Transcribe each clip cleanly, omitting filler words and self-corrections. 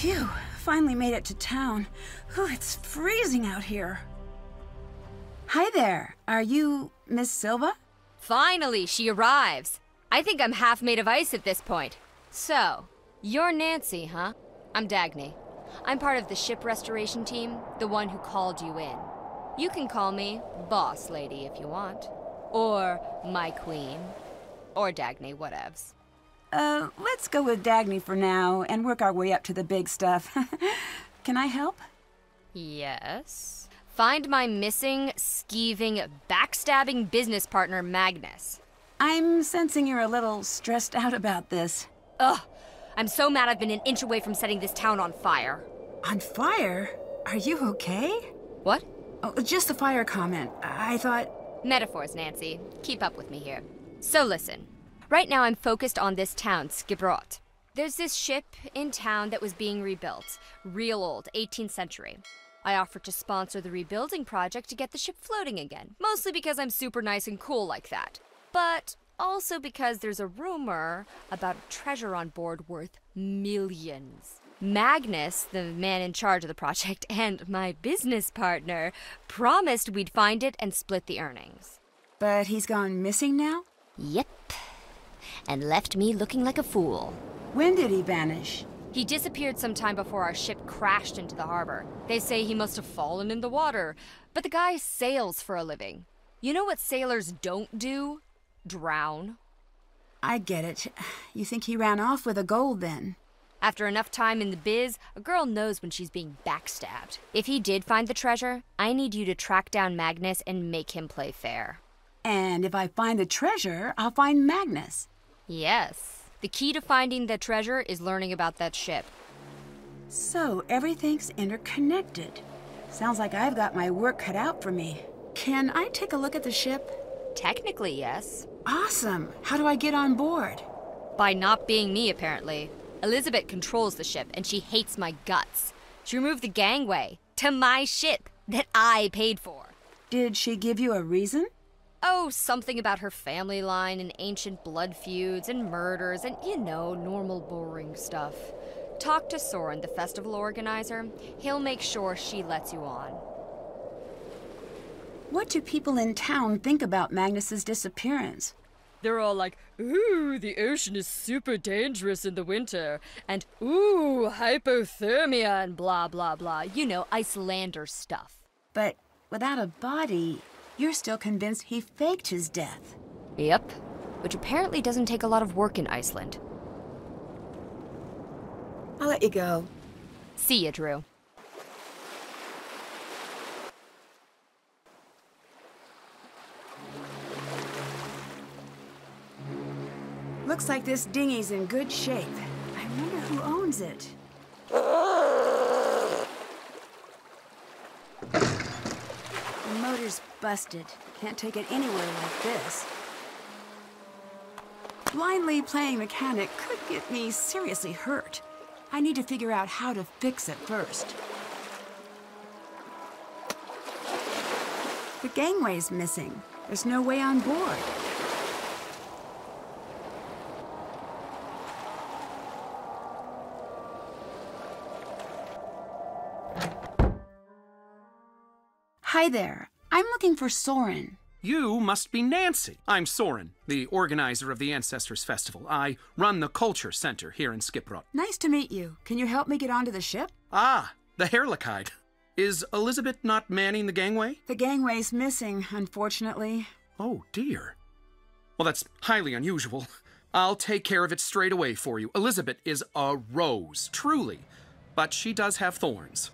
Phew, finally made it to town. Whew, it's freezing out here. Hi there, are you Miss Silva? Finally, she arrives. I think I'm half made of ice at this point. So, you're Nancy, huh? I'm Dagny. I'm part of the ship restoration team, the one who called you in. You can call me Boss Lady if you want. Or my queen. Or Dagny, whatevs. Let's go with Dagny for now and work our way up to the big stuff. Can I help? Yes. Find my missing, skeeving, backstabbing business partner, Magnus. I'm sensing you're a little stressed out about this. Ugh! I'm so mad I've been an inch away from setting this town on fire. On fire? Are you okay? What? Oh, just the fire comment. I thought... Metaphors, Nancy. Keep up with me here. So listen. Right now I'm focused on this town, Skibrot. There's this ship in town that was being rebuilt. Real old, 18th century. I offered to sponsor the rebuilding project to get the ship floating again. Mostly because I'm super nice and cool like that. But also because there's a rumor about a treasure on board worth millions. Magnus, the man in charge of the project, and my business partner promised we'd find it and split the earnings. But he's gone missing now? Yep. And left me looking like a fool. When did he vanish? He disappeared sometime before our ship crashed into the harbor. They say he must have fallen in the water, but the guy sails for a living. You know what sailors don't do? Drown. I get it. You think he ran off with the gold then? After enough time in the biz, a girl knows when she's being backstabbed. If he did find the treasure, I need you to track down Magnus and make him play fair. And if I find the treasure, I'll find Magnus. Yes. The key to finding the treasure is learning about that ship. So everything's interconnected. Sounds like I've got my work cut out for me. Can I take a look at the ship? Technically, yes. Awesome. How do I get on board? By not being me, apparently. Elizabeth controls the ship, and she hates my guts. She removed the gangway to my ship that I paid for. Did she give you a reason? Oh, something about her family line and ancient blood feuds and murders and, you know, normal boring stuff. Talk to Soren, the festival organizer. He'll make sure she lets you on. What do people in town think about Magnus's disappearance? They're all like, ooh, the ocean is super dangerous in the winter, and ooh, hypothermia and blah, blah, blah. You know, Icelander stuff. But without a body, you're still convinced he faked his death. Yep, which apparently doesn't take a lot of work in Iceland. I'll let you go. See ya, Drew. Looks like this dinghy's in good shape. I wonder who owns it. The motor's busted. Can't take it anywhere like this. Blindly playing mechanic could get me seriously hurt. I need to figure out how to fix it first. The gangway's missing. There's no way on board. Hi there. I'm looking for Soren. You must be Nancy. I'm Soren, the organizer of the Ancestors Festival. I run the Culture Center here in Skibrot. Nice to meet you. Can you help me get onto the ship? Ah, the Herlikide. Is Elizabeth not manning the gangway? The gangway's missing, unfortunately. Oh, dear. Well, that's highly unusual. I'll take care of it straight away for you. Elizabeth is a rose, truly. But she does have thorns.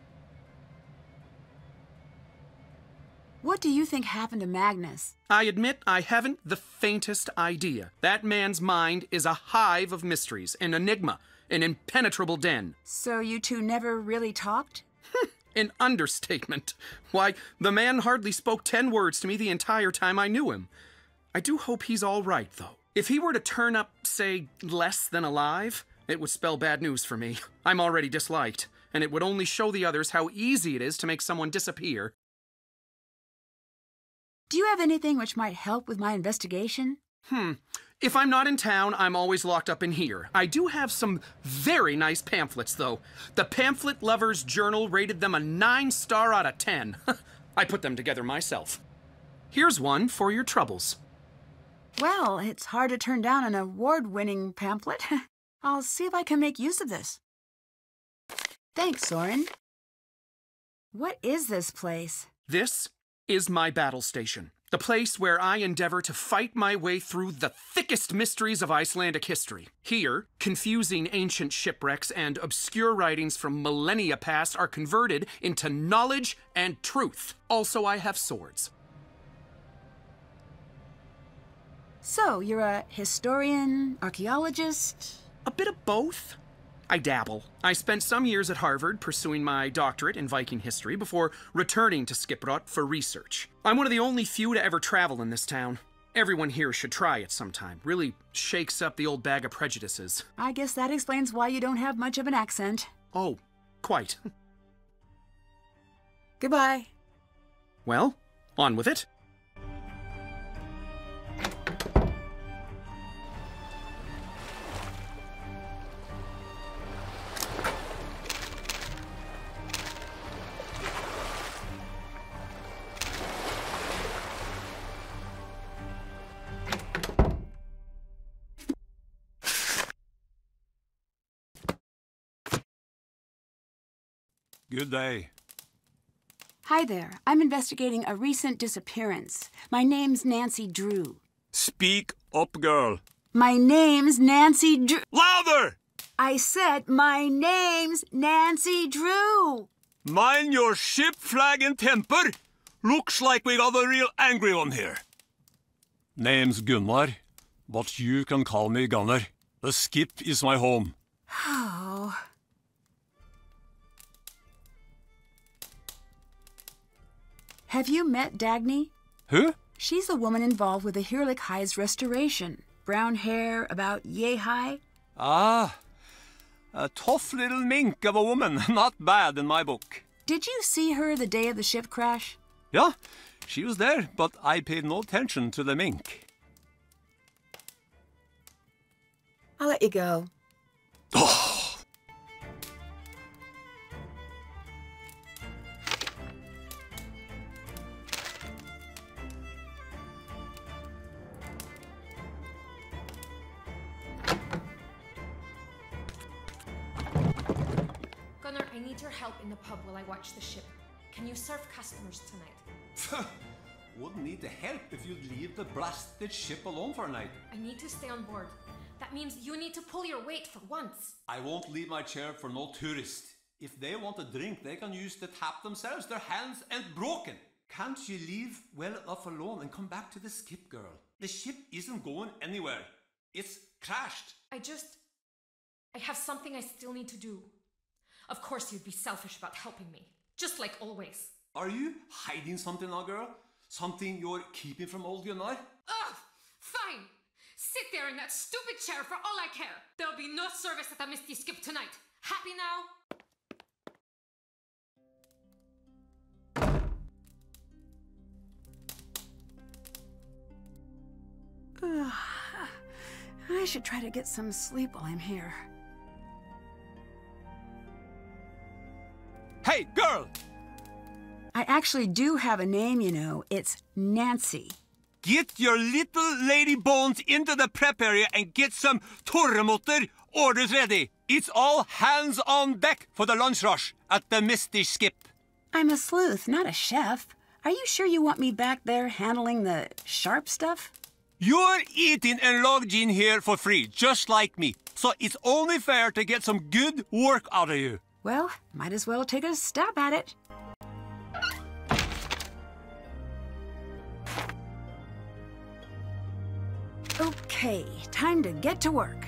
What do you think happened to Magnus? I admit I haven't the faintest idea. That man's mind is a hive of mysteries, an enigma, an impenetrable den. So you two never really talked? An understatement. Why, the man hardly spoke 10 words to me the entire time I knew him. I do hope he's all right, though. If he were to turn up, say, less than alive, it would spell bad news for me. I'm already disliked, and it would only show the others how easy it is to make someone disappear. Do you have anything which might help with my investigation? If I'm not in town, I'm always locked up in here. I do have some very nice pamphlets, though. The Pamphlet Lovers Journal rated them a 9-star out of 10. I put them together myself. Here's one for your troubles. Well, it's hard to turn down an award-winning pamphlet. I'll see if I can make use of this. Thanks, Soren. What is this place? This is my battle station. The place where I endeavor to fight my way through the thickest mysteries of Icelandic history. Here, confusing ancient shipwrecks and obscure writings from millennia past are converted into knowledge and truth. Also, I have swords. So, you're a historian, archaeologist? A bit of both. I dabble. I spent some years at Harvard pursuing my doctorate in Viking history before returning to Skiprot for research. I'm one of the only few to ever travel in this town. Everyone here should try it sometime. Really shakes up the old bag of prejudices. I guess that explains why you don't have much of an accent. Oh, quite. Goodbye. Well, on with it. Good day. Hi there. I'm investigating a recent disappearance. My name's Nancy Drew. Speak up, girl. My name's Nancy Drew. Louder! I said my name's Nancy Drew. Mind your ship, flag, and temper. Looks like we got a real angry one here. Name's Gunnar, but you can call me Gunnar. The skip is my home. Oh. Have you met Dagny? Who? She's the woman involved with the Hirlik High's restoration. Brown hair, about yay high. Ah, a tough little mink of a woman. Not bad in my book. Did you see her the day of the ship crash? Yeah, she was there, but I paid no attention to the mink. I'll let you go. Oh. Gunnar, I need your help in the pub while I watch the ship. Can you serve customers tonight? Wouldn't need the help if you'd leave the blasted ship alone for a night. I need to stay on board. That means you need to pull your weight for once. I won't leave my chair for no tourist. If they want a drink, they can use the tap themselves. Their hands ain't broken. Can't you leave well enough alone and come back to the skip, girl? The ship isn't going anywhere. It's crashed. I have something I still need to do. Of course you'd be selfish about helping me. Just like always. Are you hiding something now, girl? Something you're keeping from old Gunnar? Ugh! Fine! Sit there in that stupid chair for all I care. There'll be no service at the Misty Skip tonight. Happy now? I should try to get some sleep while I'm here. Hey, girl! I actually do have a name, you know. It's Nancy. Get your little lady bones into the prep area and get some Torremotter orders ready. It's all hands on deck for the lunch rush at the Misty Skip. I'm a sleuth, not a chef. Are you sure you want me back there handling the sharp stuff? You're eating and logging here for free, just like me. So it's only fair to get some good work out of you. Well, might as well take a stab at it. Okay, time to get to work.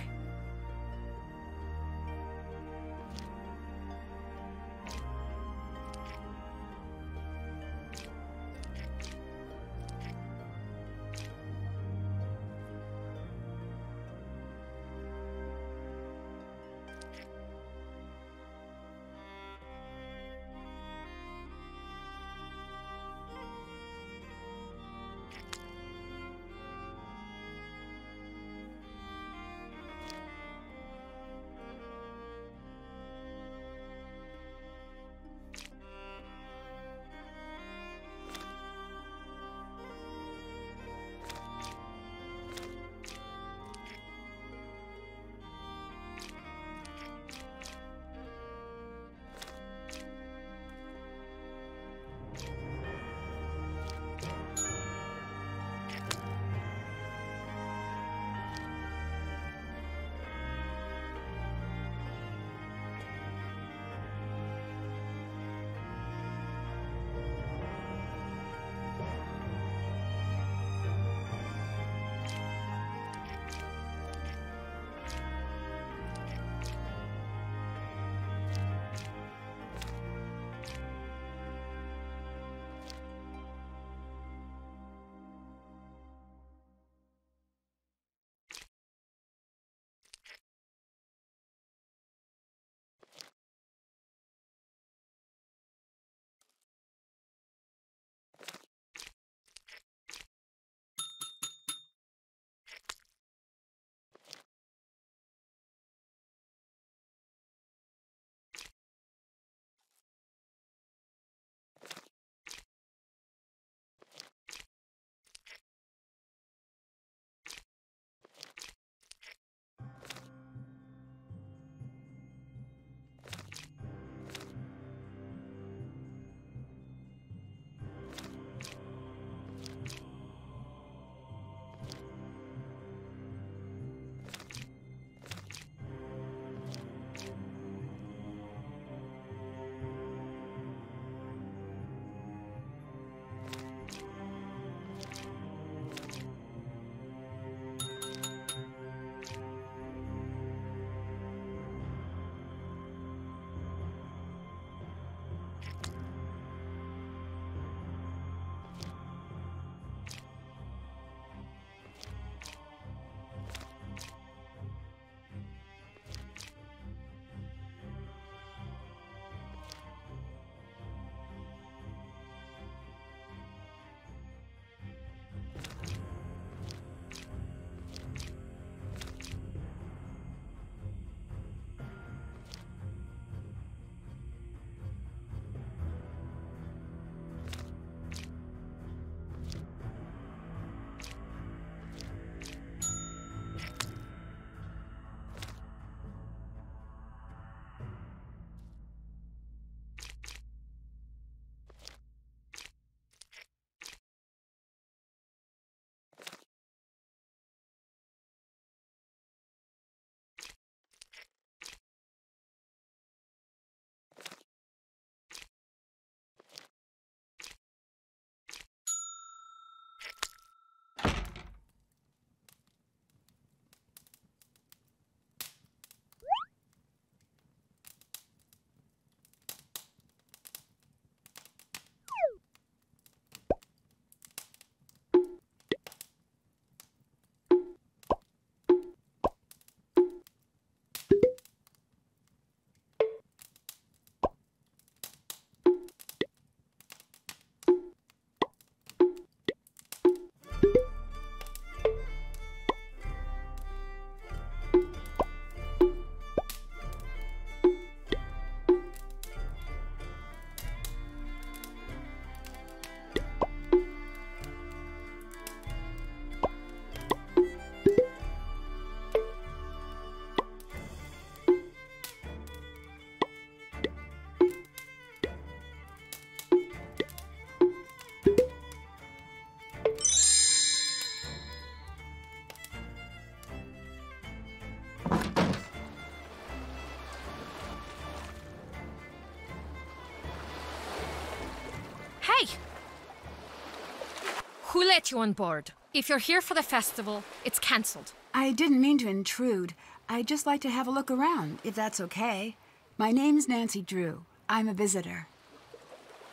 Who let you on board? If you're here for the festival, it's cancelled. I didn't mean to intrude. I'd just like to have a look around, if that's okay. My name's Nancy Drew. I'm a visitor.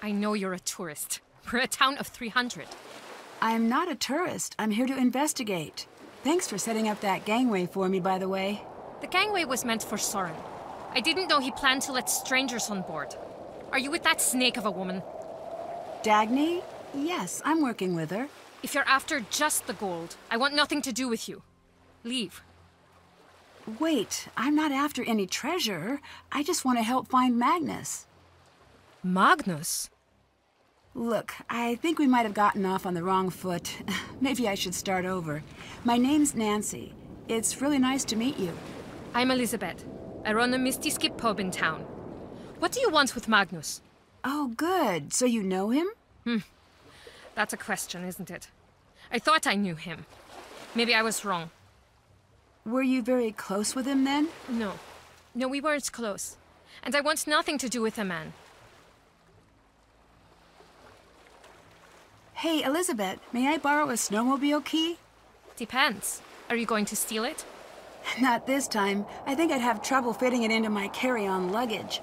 I know you're a tourist. We're a town of 300. I'm not a tourist. I'm here to investigate. Thanks for setting up that gangway for me, by the way. The gangway was meant for Soren. I didn't know he planned to let strangers on board. Are you with that snake of a woman? Dagny? Yes, I'm working with her. If you're after just the gold, I want nothing to do with you. Leave. Wait, I'm not after any treasure. I just want to help find Magnus. Magnus? Look, I think we might have gotten off on the wrong foot. Maybe I should start over. My name's Nancy. It's really nice to meet you. I'm Elizabeth. I run a Misty Skip pub in town. What do you want with Magnus? Oh, good. So you know him? That's a question, isn't it? I thought I knew him. Maybe I was wrong. Were you very close with him then? No. No, we weren't close. And I want nothing to do with the man. Hey, Elizabeth, may I borrow a snowmobile key? Depends. Are you going to steal it? Not this time. I think I'd have trouble fitting it into my carry-on luggage.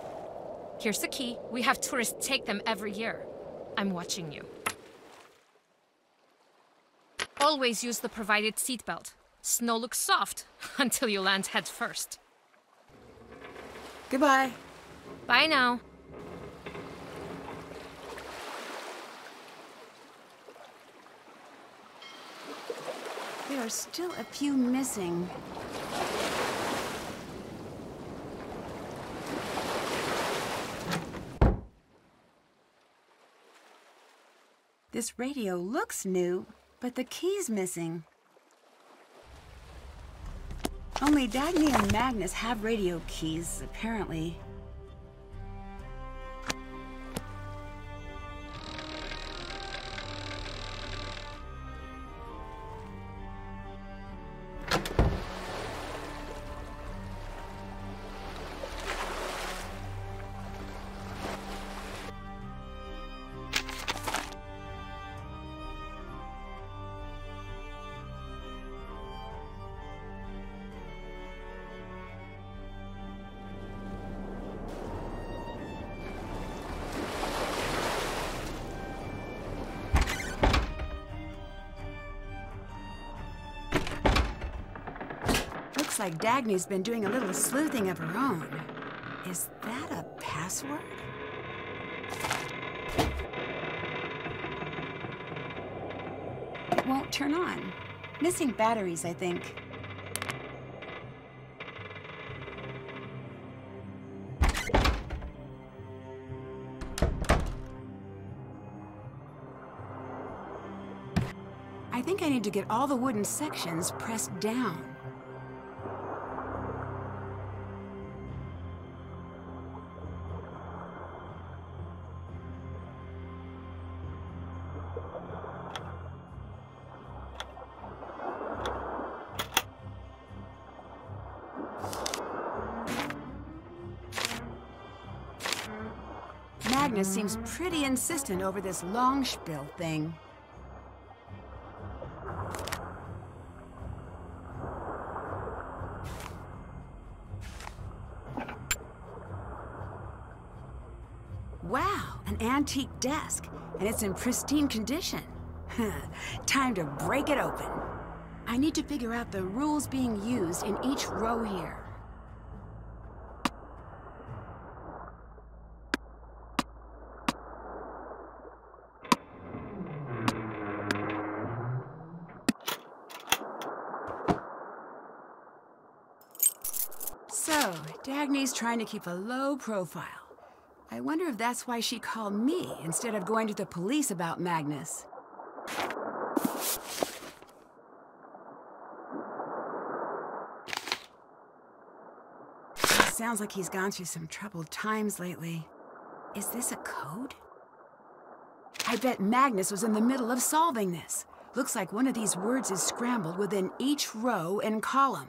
Here's the key. We have tourists take them every year. I'm watching you. Always use the provided seatbelt. Snow looks soft until you land head first. Goodbye. Bye now. There are still a few missing. This radio looks new, but the key's missing. Only Dagny and Magnus have radio keys, apparently. Looks like Dagny's been doing a little sleuthing of her own. Is that a password? It won't turn on. Missing batteries, I think. I think I need to get all the wooden sections pressed down. Magnus seems pretty insistent over this long spiel thing. Wow, an antique desk, and it's in pristine condition. Time to break it open. I need to figure out the rules being used in each row here. So, Dagny's trying to keep a low profile. I wonder if that's why she called me instead of going to the police about Magnus. Sounds like he's gone through some troubled times lately. Is this a code? I bet Magnus was in the middle of solving this. Looks like one of these words is scrambled within each row and column.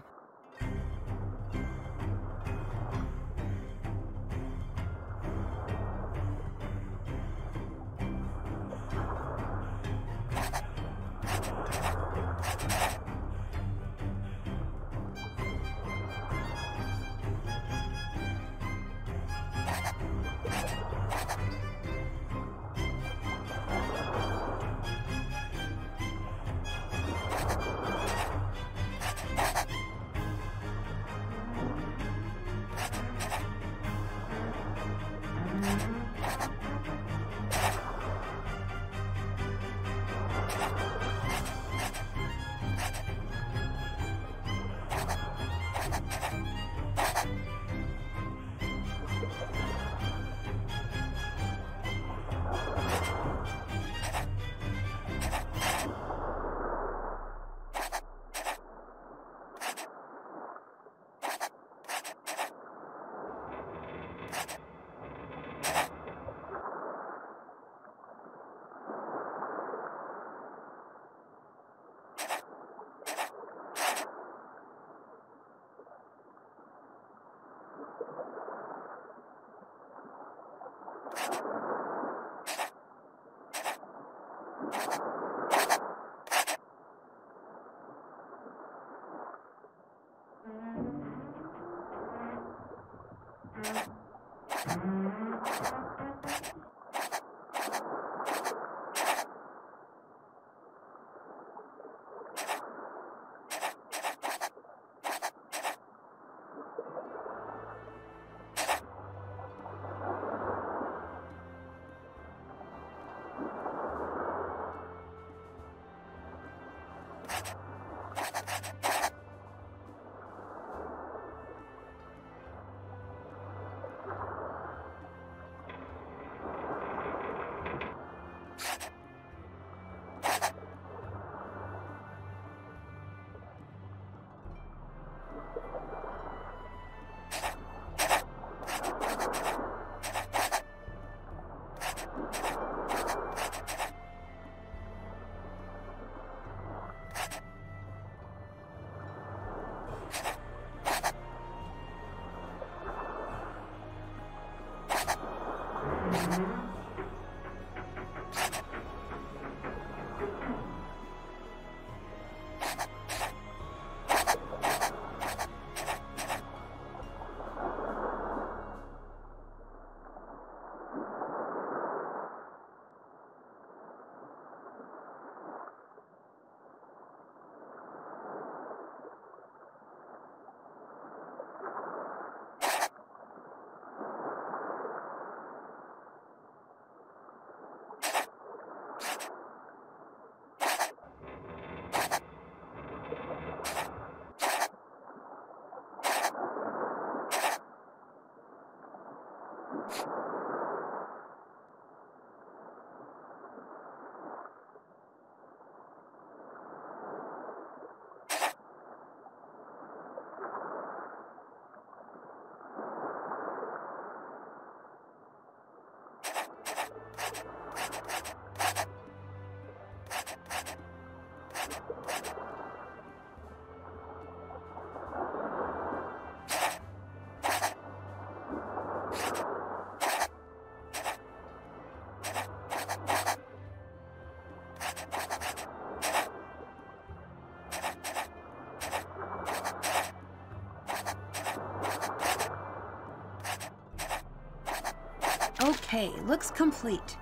Okay, looks complete.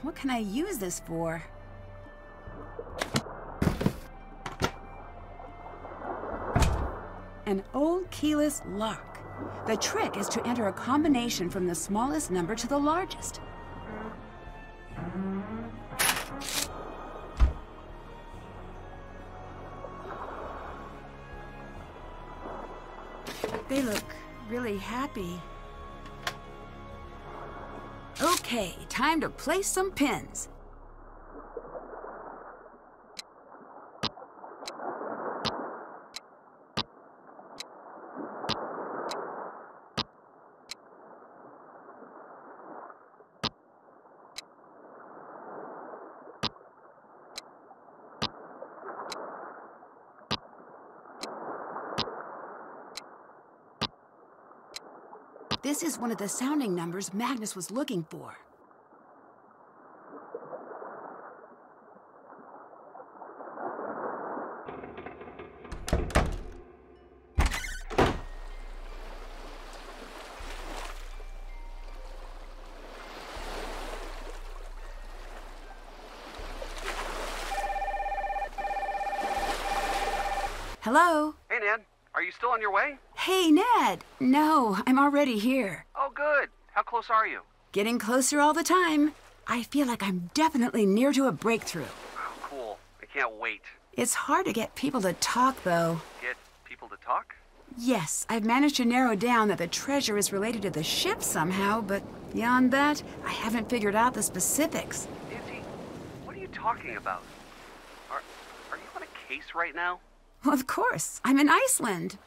What can I use this for? An old keyless lock. The trick is to enter a combination from the smallest number to the largest. They look really happy. Okay, time to place some pins. This is one of the sounding numbers Magnus was looking for. Hello? Hey, Ned. Are you still on your way? Hey, Ned! No, I'm already here. Oh, good. How close are you? Getting closer all the time. I feel like I'm definitely near to a breakthrough. Oh, cool. I can't wait. It's hard to get people to talk, though. Get people to talk? Yes, I've managed to narrow down that the treasure is related to the ship somehow, but beyond that, I haven't figured out the specifics. Nancy, what are you talking about? Are you on a case right now? Well, of course. I'm in Iceland.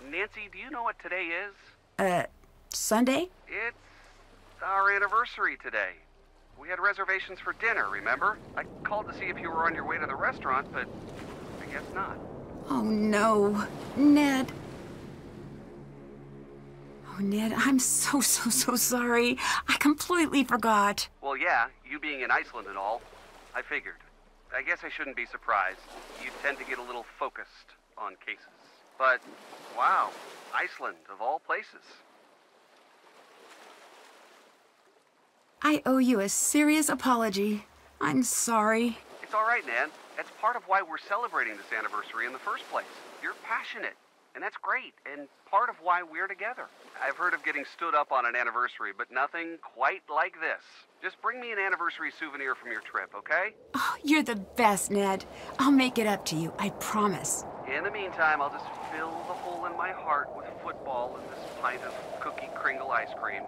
Nancy, do you know what today is? Sunday? It's our anniversary today. We had reservations for dinner, remember? I called to see if you were on your way to the restaurant, but I guess not. Oh, no. Ned. Oh, Ned, I'm so sorry. I completely forgot. Well, yeah, you being in Iceland and all, I figured. I guess I shouldn't be surprised. You tend to get a little focused on cases. But, wow, Iceland, of all places. I owe you a serious apology. I'm sorry. It's all right, Nan. That's part of why we're celebrating this anniversary in the first place. You're passionate. and that's great, and part of why we're together. I've heard of getting stood up on an anniversary, but nothing quite like this. Just bring me an anniversary souvenir from your trip, okay? Oh, you're the best, Ned. I'll make it up to you, I promise. In the meantime, I'll just fill the hole in my heart with football and this pint of cookie kringle ice cream.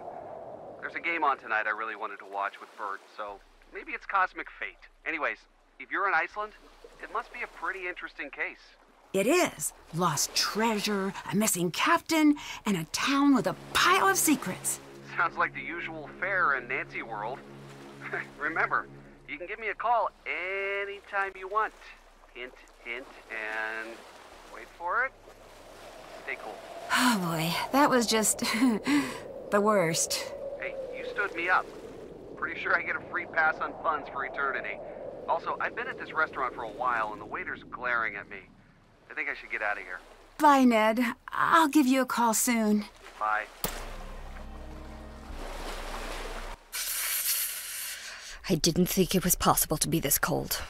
There's a game on tonight I really wanted to watch with Bert, so maybe it's cosmic fate. Anyways, if you're in Iceland, it must be a pretty interesting case. It is. Lost treasure, a missing captain, and a town with a pile of secrets. Sounds like the usual fare in Nancy world. Remember, you can give me a call anytime you want. Hint, hint, and wait for it. Stay cool. Oh boy, that was just the worst. Hey, you stood me up. Pretty sure I get a free pass on puns for eternity. Also, I've been at this restaurant for a while and the waiter's glaring at me. I think I should get out of here. Bye, Ned. I'll give you a call soon. Bye. I didn't think it was possible to be this cold.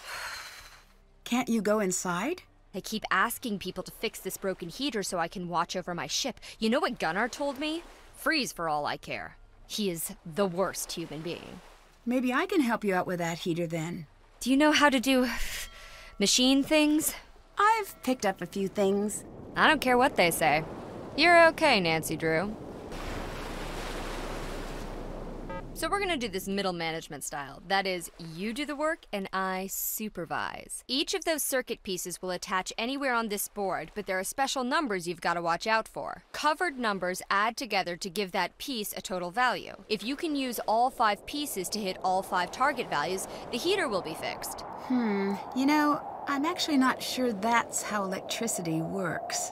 Can't you go inside? I keep asking people to fix this broken heater so I can watch over my ship. You know what Gunnar told me? Freeze for all I care. He is the worst human being. Maybe I can help you out with that heater then. Do you know how to do machine things? I've picked up a few things. I don't care what they say. You're okay, Nancy Drew. So we're gonna do this middle management style. That is, you do the work and I supervise. Each of those circuit pieces will attach anywhere on this board, but there are special numbers you've gotta watch out for. Covered numbers add together to give that piece a total value. If you can use all 5 pieces to hit all 5 target values, the heater will be fixed. You know, I'm actually not sure that's how electricity works.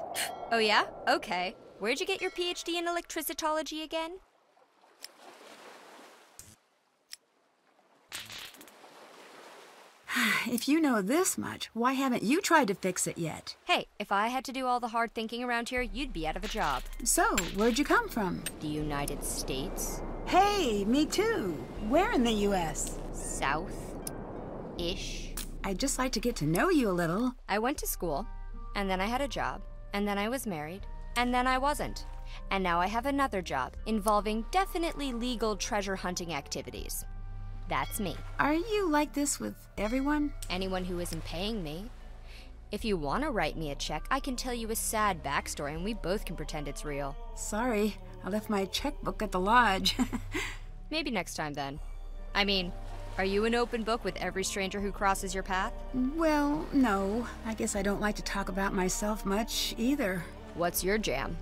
Oh yeah? Okay. Where'd you get your PhD in electricitology again? If you know this much, why haven't you tried to fix it yet? Hey, if I had to do all the hard thinking around here, you'd be out of a job. So, where'd you come from? The United States? Hey, me too. Where in the U.S.? South-ish. I'd just like to get to know you a little. I went to school, and then I had a job, and then I was married, and then I wasn't. And now I have another job involving definitely legal treasure hunting activities. That's me. Are you like this with everyone? Anyone who isn't paying me. If you want to write me a check, I can tell you a sad backstory and we both can pretend it's real. Sorry, I left my checkbook at the lodge. Maybe next time then. I mean, are you an open book with every stranger who crosses your path? Well, no. I guess I don't like to talk about myself much either. What's your jam?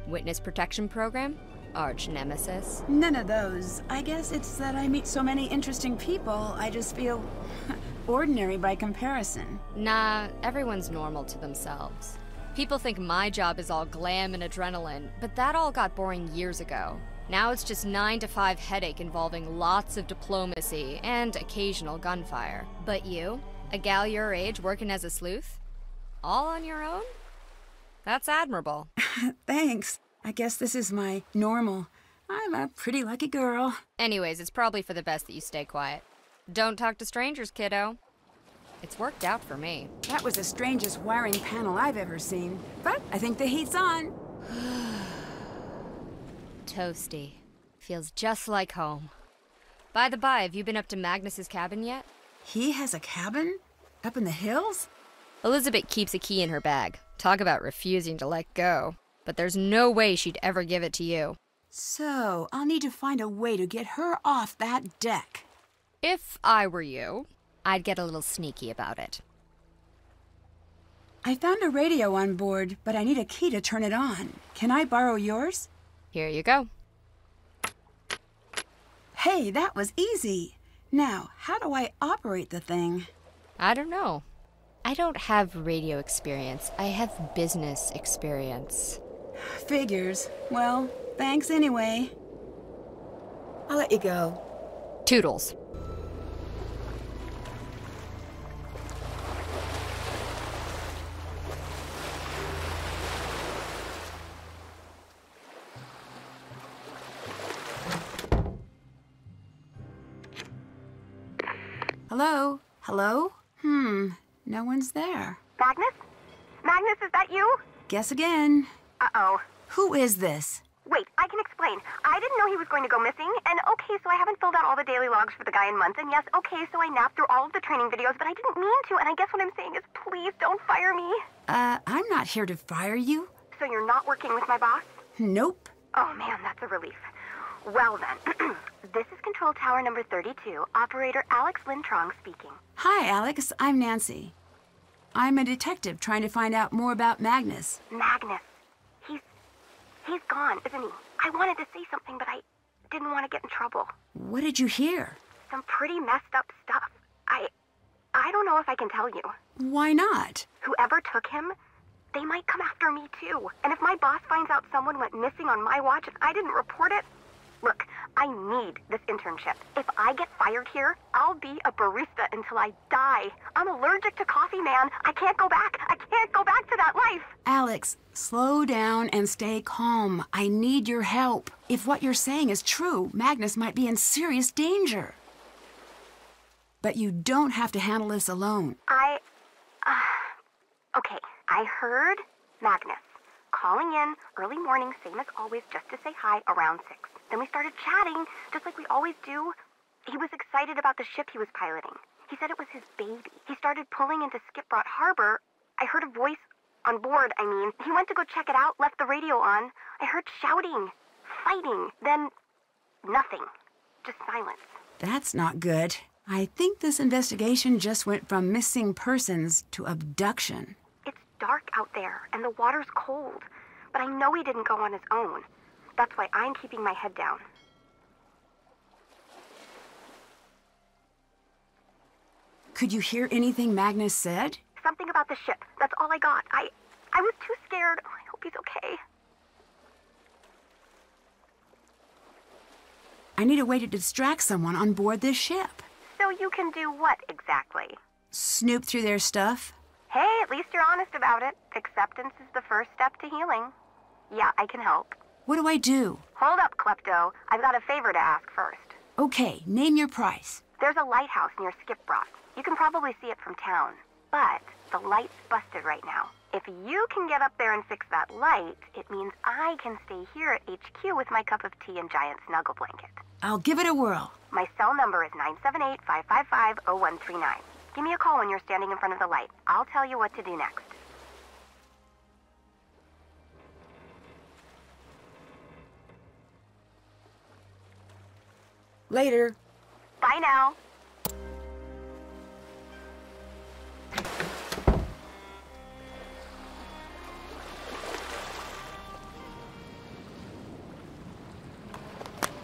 Witness protection program? Arch nemesis? None of those. I guess it's that I meet so many interesting people, I just feel ordinary by comparison. Nah, everyone's normal to themselves. People think my job is all glam and adrenaline, but that all got boring years ago. Now it's just 9 to 5 headache involving lots of diplomacy and occasional gunfire. But you, a gal your age working as a sleuth? All on your own? That's admirable. Thanks. I guess this is my normal. I'm a pretty lucky girl. Anyways, it's probably for the best that you stay quiet. Don't talk to strangers, kiddo. It's worked out for me. That was the strangest wiring panel I've ever seen. But I think the heat's on. Toasty. Feels just like home. By the by, have you been up to Magnus's cabin yet? He has a cabin? Up in the hills? Elizabeth keeps a key in her bag. Talk about refusing to let go. But there's no way she'd ever give it to you. So, I'll need to find a way to get her off that deck. If I were you, I'd get a little sneaky about it. I found a radio on board, but I need a key to turn it on. Can I borrow yours? Here you go. Hey, that was easy. Now, how do I operate the thing? I don't know. I don't have radio experience. I have business experience. Figures. Well, thanks anyway. I'll let you go. Toodles. Hello? Hello? No one's there. Magnus? Magnus, is that you? Guess again. Uh-oh. Who is this? Wait, I can explain. I didn't know he was going to go missing, and okay, so I haven't filled out all the daily logs for the guy in months, and yes, okay, so I napped through all of the training videos, but I didn't mean to, and I guess what I'm saying is please don't fire me. I'm not here to fire you. So you're not working with my boss? Nope. Oh man, that's a relief. Well then, this is Control Tower number 32, Operator Alex Lintrong speaking. Hi, Alex. I'm Nancy. I'm a detective trying to find out more about Magnus. Magnus. He's gone, isn't he? I wanted to say something, but I didn't want to get in trouble. What did you hear? Some pretty messed up stuff. I don't know if I can tell you. Why not? Whoever took him, they might come after me too. And if my boss finds out someone went missing on my watch and I didn't report it, look, I need this internship. If I get fired here, I'll be a barista until I die. I'm allergic to coffee, man. I can't go back. I can't go back to that life. Alex, slow down and stay calm. I need your help. If what you're saying is true, Magnus might be in serious danger. But you don't have to handle this alone. Okay, I heard Magnus calling in early morning, same as always, just to say hi around 6. Then we started chatting, just like we always do. He was excited about the ship he was piloting. He said it was his baby. He started pulling into Skipbrot Harbor. I heard a voice on board, He went to go check it out, left the radio on. I heard shouting, fighting, then nothing. Just silence. That's not good. I think this investigation just went from missing persons to abduction. It's dark out there, and the water's cold. But I know he didn't go on his own. That's why I'm keeping my head down. Could you hear anything Magnus said? Something about the ship. That's all I got. I was too scared. Oh, I hope he's okay. I need a way to distract someone on board this ship. So you can do what exactly? Snoop through their stuff? Hey, at least you're honest about it. Acceptance is the first step to healing. Yeah, I can help. What do I do? Hold up, Klepto. I've got a favor to ask first. Okay, name your price. There's a lighthouse near Skipbrot. You can probably see it from town. But the light's busted right now. If you can get up there and fix that light, it means I can stay here at HQ with my cup of tea and giant snuggle blanket. I'll give it a whirl. My cell number is 978-555-0139. Give me a call when you're standing in front of the light. I'll tell you what to do next. Later. Bye now.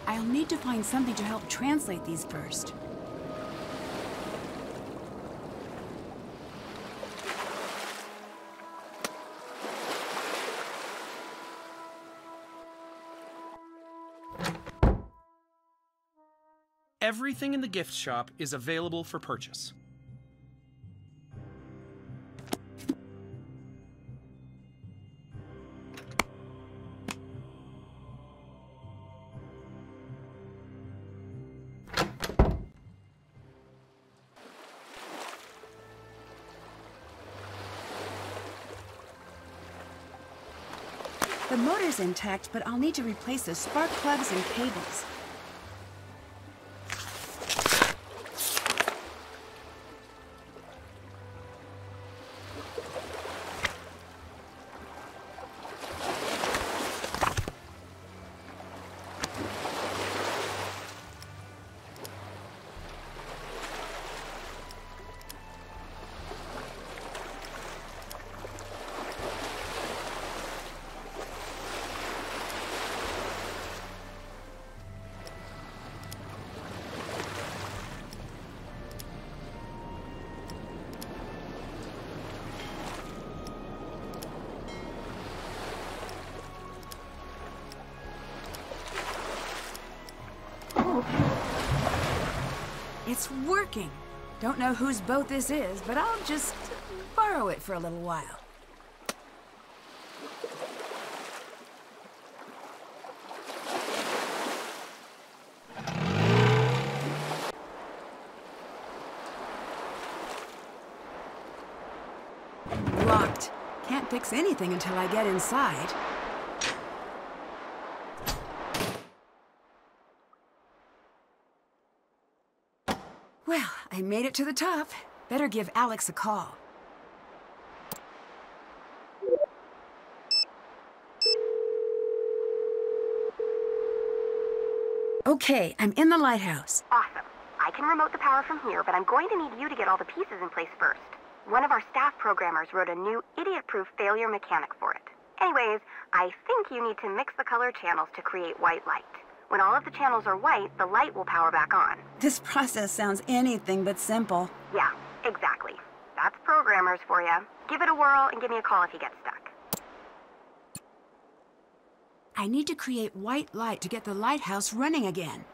I'll need to find something to help translate these first. Everything in the gift shop is available for purchase. The motor's intact, but I'll need to replace the spark plugs and cables. It's working. Don't know whose boat this is, but I'll just borrow it for a little while. Locked. Can't fix anything until I get inside. Well, I made it to the top. Better give Alex a call. Okay, I'm in the lighthouse. Awesome. I can remote the power from here, but I'm going to need you to get all the pieces in place first. One of our staff programmers wrote a new idiot-proof failure mechanic for it. Anyways, I think you need to mix the color channels to create white light. When all of the channels are white, the light will power back on. This process sounds anything but simple. Yeah, exactly. That's programmers for you. Give it a whirl and give me a call if you get stuck. I need to create white light to get the lighthouse running again.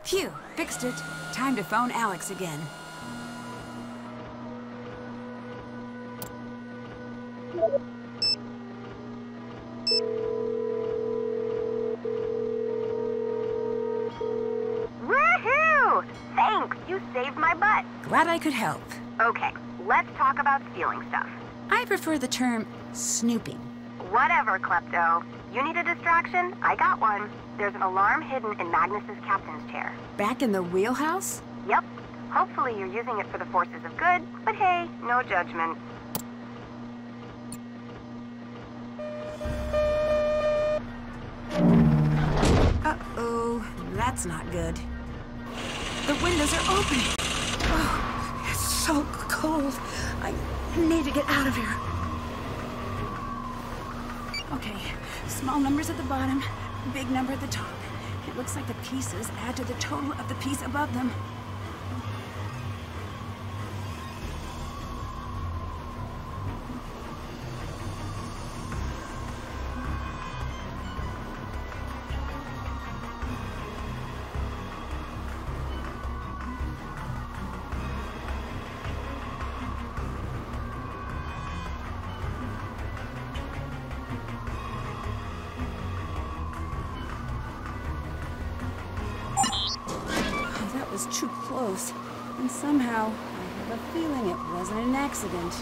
Phew, fixed it. Time to phone Alex again. Woohoo! Thanks, you saved my butt. Glad I could help. Okay, let's talk about stealing stuff. I prefer the term snooping. Whatever, Klepto. You need a distraction? I got one. There's an alarm hidden in Magnus's captain's chair. Back in the wheelhouse? Yep. Hopefully you're using it for the forces of good, but hey, no judgment. Uh-oh, that's not good. The windows are open. Oh, it's so cold. I need to get out of here. Okay, small numbers at the bottom, big number at the top. It looks like the pieces add to the total of the piece above them. close. And somehow, I have a feeling it wasn't an accident.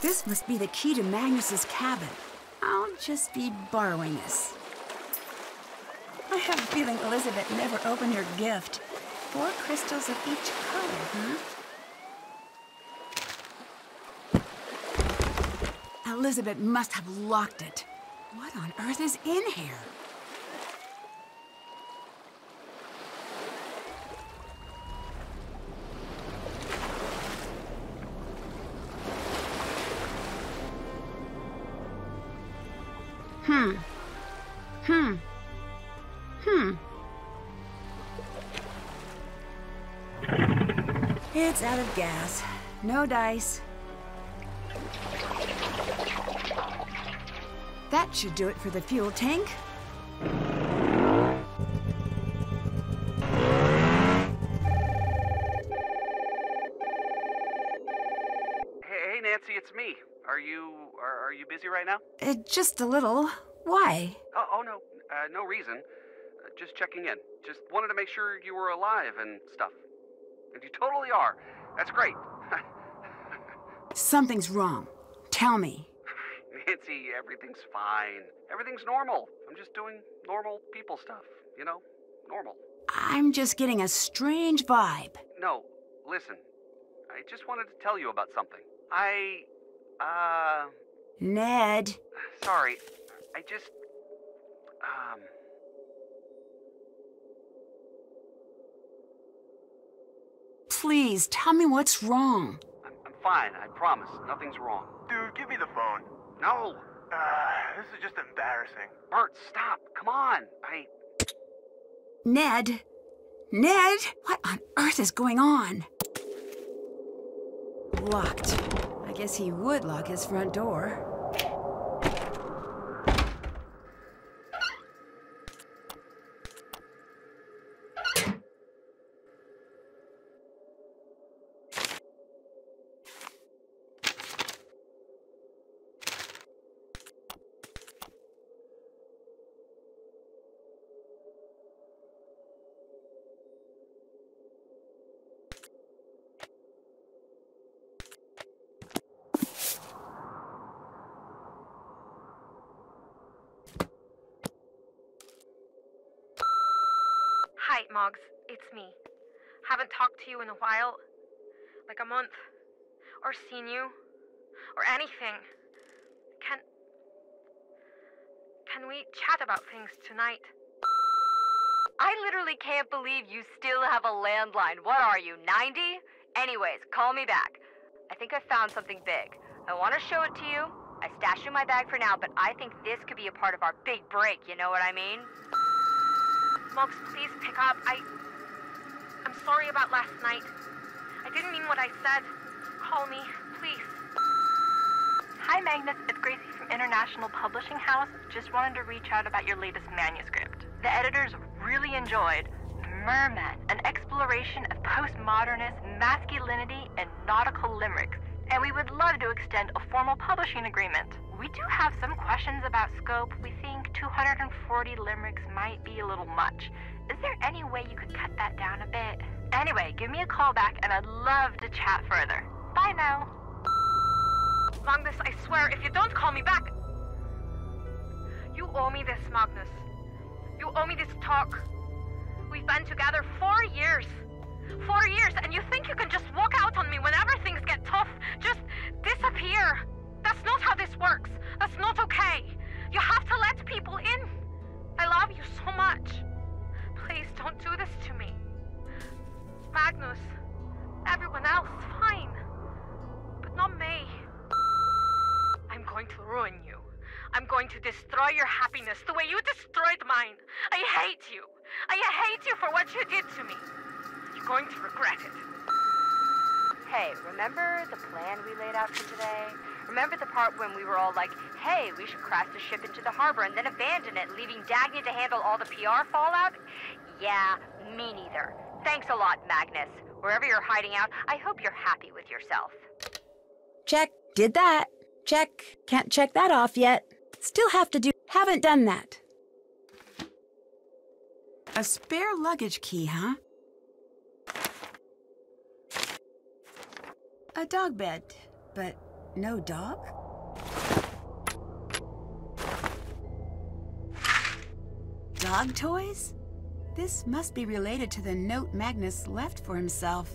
This must be the key to Magnus's cabin. I'll just be borrowing this. I have a feeling Elizabeth never opened her gift. 4 crystals of each color, huh? Elizabeth must have locked it. What on earth is in here? It's out of gas. No dice. That should do it for the fuel tank. Hey, Nancy, it's me. Are you busy right now? Just a little. Why? Oh no, no reason. Just checking in. Just wanted to make sure you were alive and stuff. And you totally are. That's great. Something's wrong. Tell me. Nancy, everything's fine. Everything's normal. I'm just doing normal people stuff, you know? Normal. I'm just getting a strange vibe. No, listen. I just wanted to tell you about something. Ned. Sorry. I just... Please, tell me what's wrong. I'm fine, I promise. Nothing's wrong. Dude, give me the phone. No! This is just embarrassing. Bert, stop. Come on. Ned? Ned? What on earth is going on? Locked. I guess he would lock his front door. Hi, Moggs. It's me. Haven't talked to you in a while. Like a month. Or seen you. Or anything. Can we chat about things tonight? I literally can't believe you still have a landline. What are you, 90? Anyways, call me back. I think I found something big. I want to show it to you. I stashed it in my bag for now, but I think this could be a part of our big break, you know what I mean? Moggs, please pick up. I'm sorry about last night. I didn't mean what I said. Call me, please. Hi, Magnus. It's Gracie from International Publishing House. Just wanted to reach out about your latest manuscript. The editors really enjoyed Merman, an exploration of postmodernist masculinity and nautical limericks. And we would love to extend a formal publishing agreement. We do have some questions about scope. We think 240 limericks might be a little much. Is there any way you could cut that down a bit? Anyway, give me a call back and I'd love to chat further. Bye now. Magnus, I swear, if you don't call me back... You owe me this, Magnus. You owe me this talk. We've been together 4 years. 4 years, and you think you can just walk out on me whenever things get tough? Just disappear. That's not how this works. That's not okay. You have to let people in. I love you so much. Please don't do this to me. Magnus, everyone else, fine. But not me. I'm going to destroy your happiness the way you destroyed mine. I hate you. I hate you for what you did to me. You're going to regret it. Hey, remember the plan we laid out for today? Remember the part when we were all like, hey, we should crash the ship into the harbor and then abandon it, leaving Dagny to handle all the PR fallout? Yeah, me neither. Thanks a lot, Magnus. Wherever you're hiding out, I hope you're happy with yourself. Check. Did that. Check. Can't check that off yet. Still have to do. Haven't done that. A spare luggage key, huh? A dog bed, but no dog? Dog toys? This must be related to the note Magnus left for himself.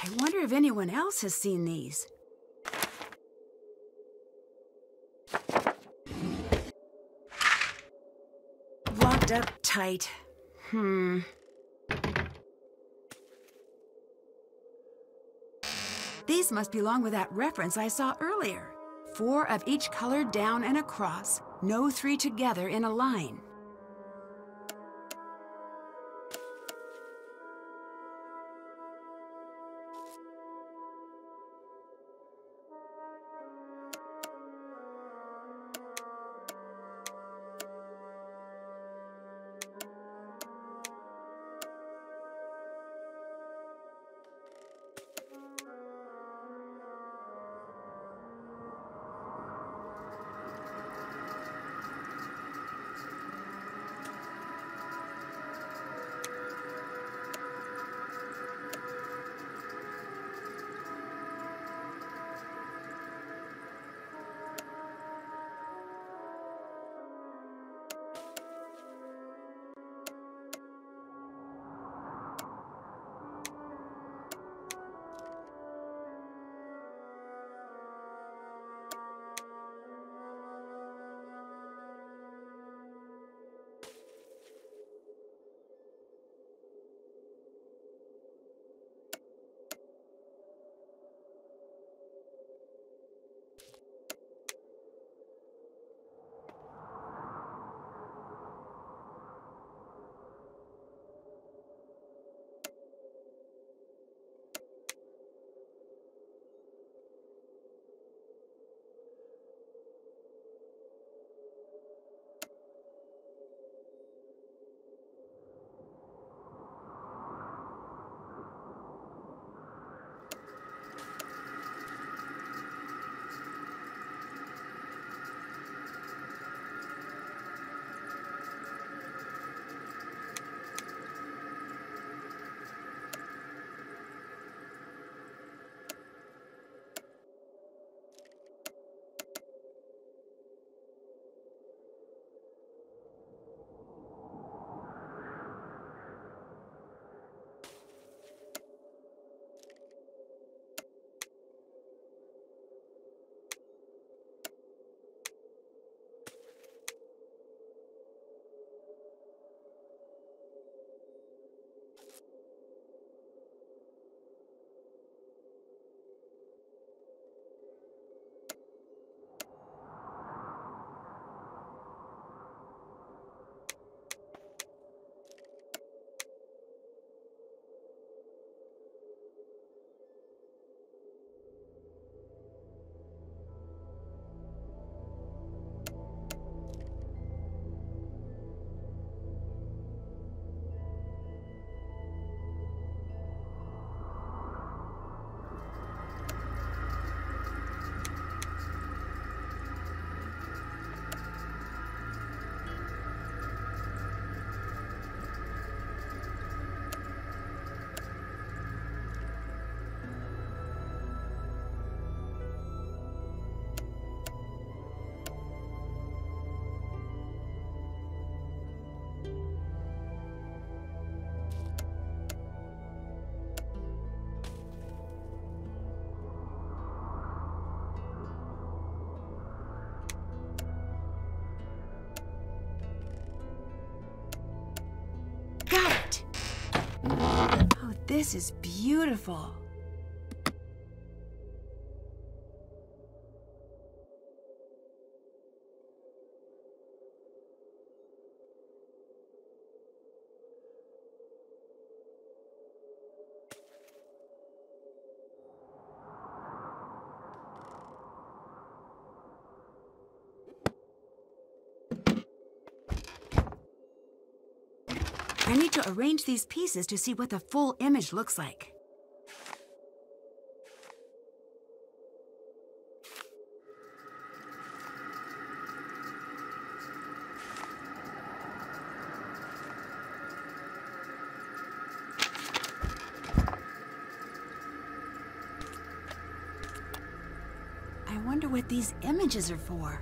I wonder if anyone else has seen these. Locked up tight. These must belong with that reference I saw earlier. 4 of each color down and across, no 3 together in a line. Oh, this is beautiful. I need to arrange these pieces to see what the full image looks like. I wonder what these images are for.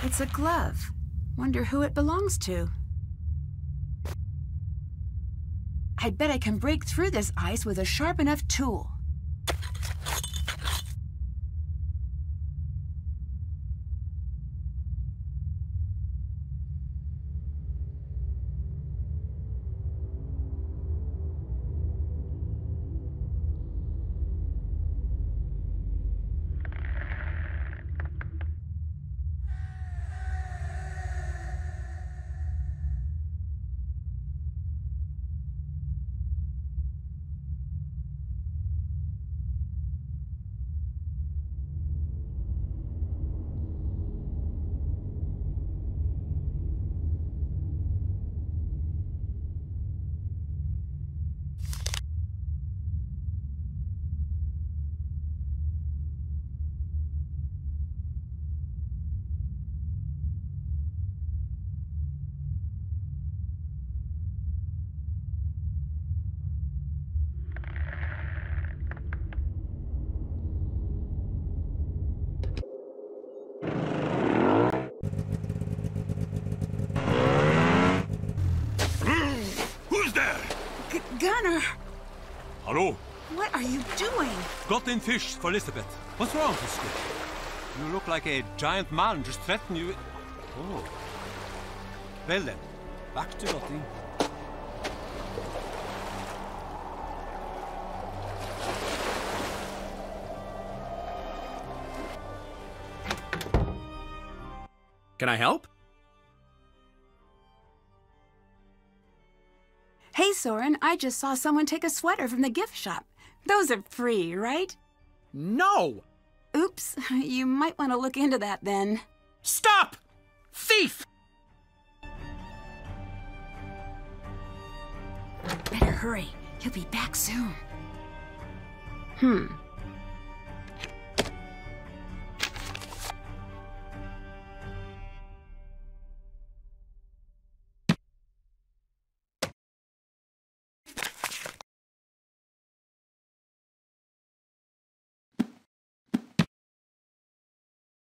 It's a glove. Wonder who it belongs to. I bet I can break through this ice with a sharp enough tool. Gunnar! Hello? What are you doing? Got in fish for Elizabeth. What's wrong, Skip? You look like a giant man just threatened you. Oh. Well then, back to Lottie. Can I help? Hey, Soren, I just saw someone take a sweater from the gift shop. Those are free, right? No! Oops, you might want to look into that then. Stop! Thief! Better hurry. He'll be back soon.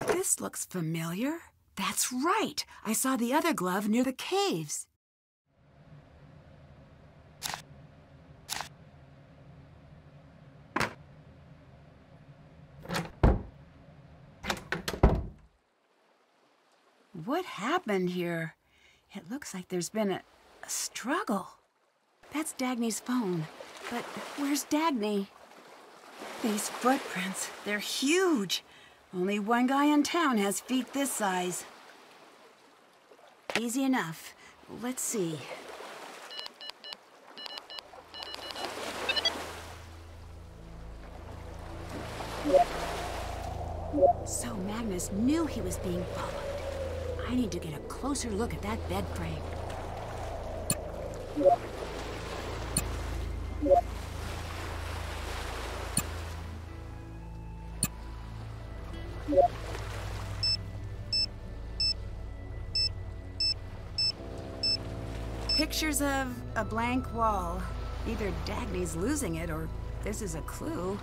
This looks familiar. That's right. I saw the other glove near the caves. What happened here? It looks like there's been a struggle. That's Dagny's phone. But where's Dagny? These footprints, they're huge. Only one guy in town has feet this size. Easy enough. Let's see. So Magnus knew he was being followed. I need to get a closer look at that bed frame. Pictures of a blank wall. Either Dagny's losing it or this is a clue.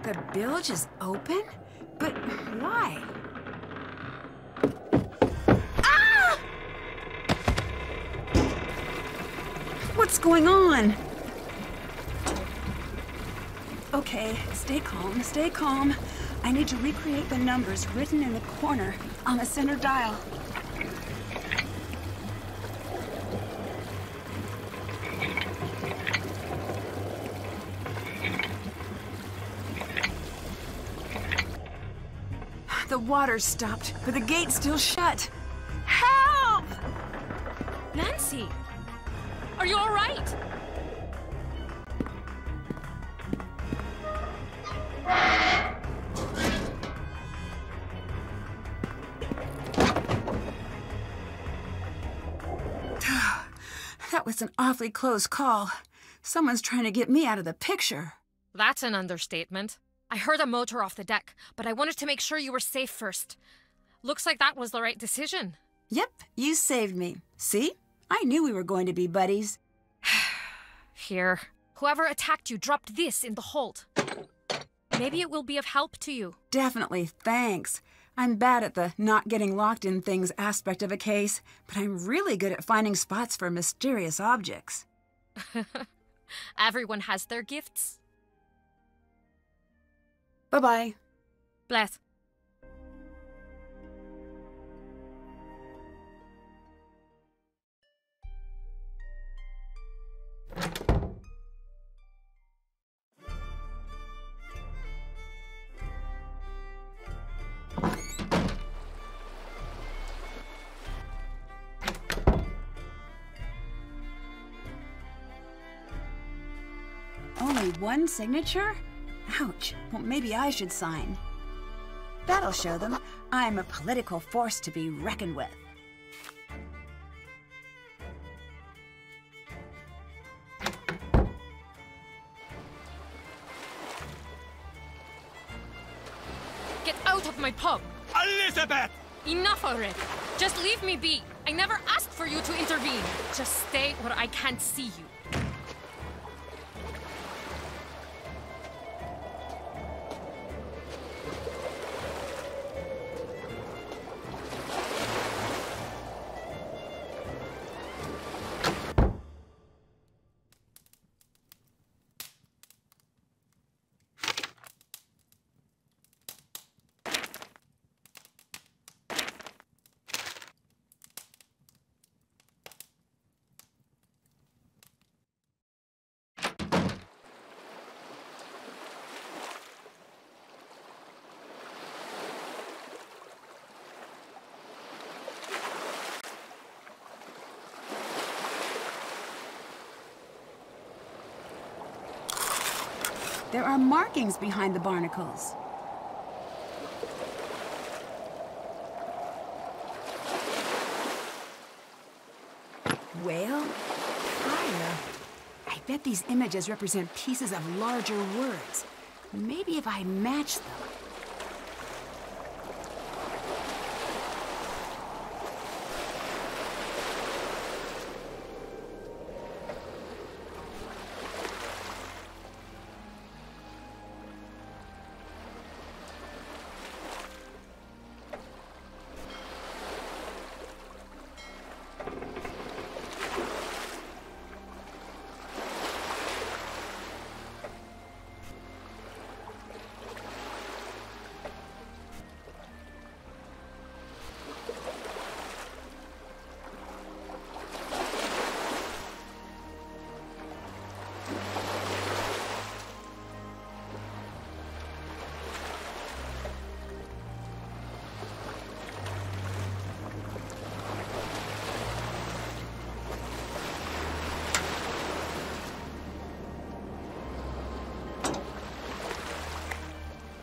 The bilge is open? But why? Ah! What's going on? Okay, stay calm, stay calm. I need to recreate the numbers written in the corner on the center dial. The water's stopped, but the gate's still shut. Help! Nancy! Are you all right? That was an awfully close call. Someone's trying to get me out of the picture. That's an understatement. I heard a motor off the deck, but I wanted to make sure you were safe first. Looks like that was the right decision. Yep, you saved me. See? I knew we were going to be buddies. Here. Whoever attacked you dropped this in the hold. Maybe it will be of help to you. Definitely, thanks. I'm bad at the not getting locked in things aspect of a case, but I'm really good at finding spots for mysterious objects. Everyone has their gifts. Bye-bye. Bless. Only one signature? Ouch. Well, maybe I should sign. That'll show them I'm a political force to be reckoned with. Get out of my pub! Elizabeth! Enough already! Just leave me be! I never asked for you to intervene! Just stay where I can't see you. There are markings behind the barnacles. Whale? Fire? I bet these images represent pieces of larger words. Maybe if I match them.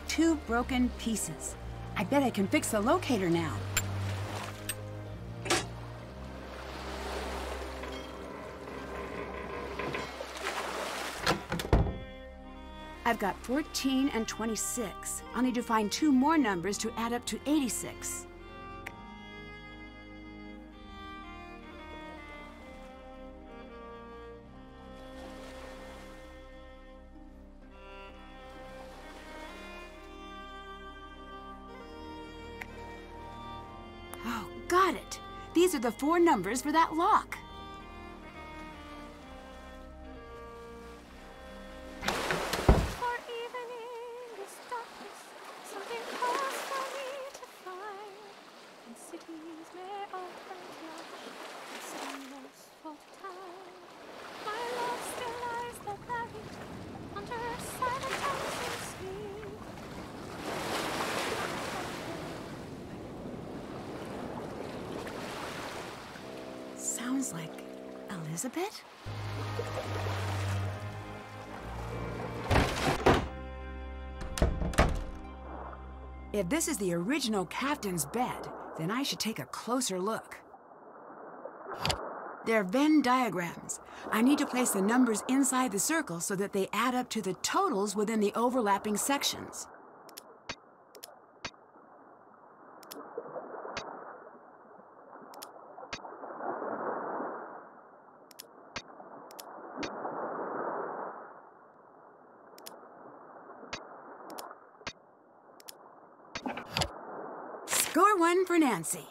Two broken pieces. I bet I can fix the locator now. I've got 14 and 26. I'll need to find two more numbers to add up to 86. these are the 4 numbers for that lock. For even in this darkness, something calls for me to find. And cities may often flash, and signals fall to time. My love still lies there buried under silent and sleep. Sounds like Elizabeth? If this is the original captain's bed, then I should take a closer look. They're Venn diagrams. I need to place the numbers inside the circle so that they add up to the totals within the overlapping sections. Score 1 for Nancy.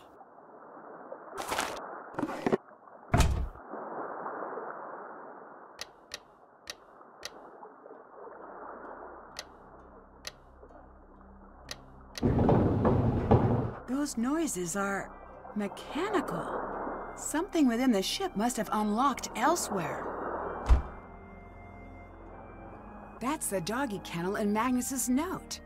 Those noises are mechanical. Something within the ship must have unlocked elsewhere. That's the doggy kennel in Magnus's note.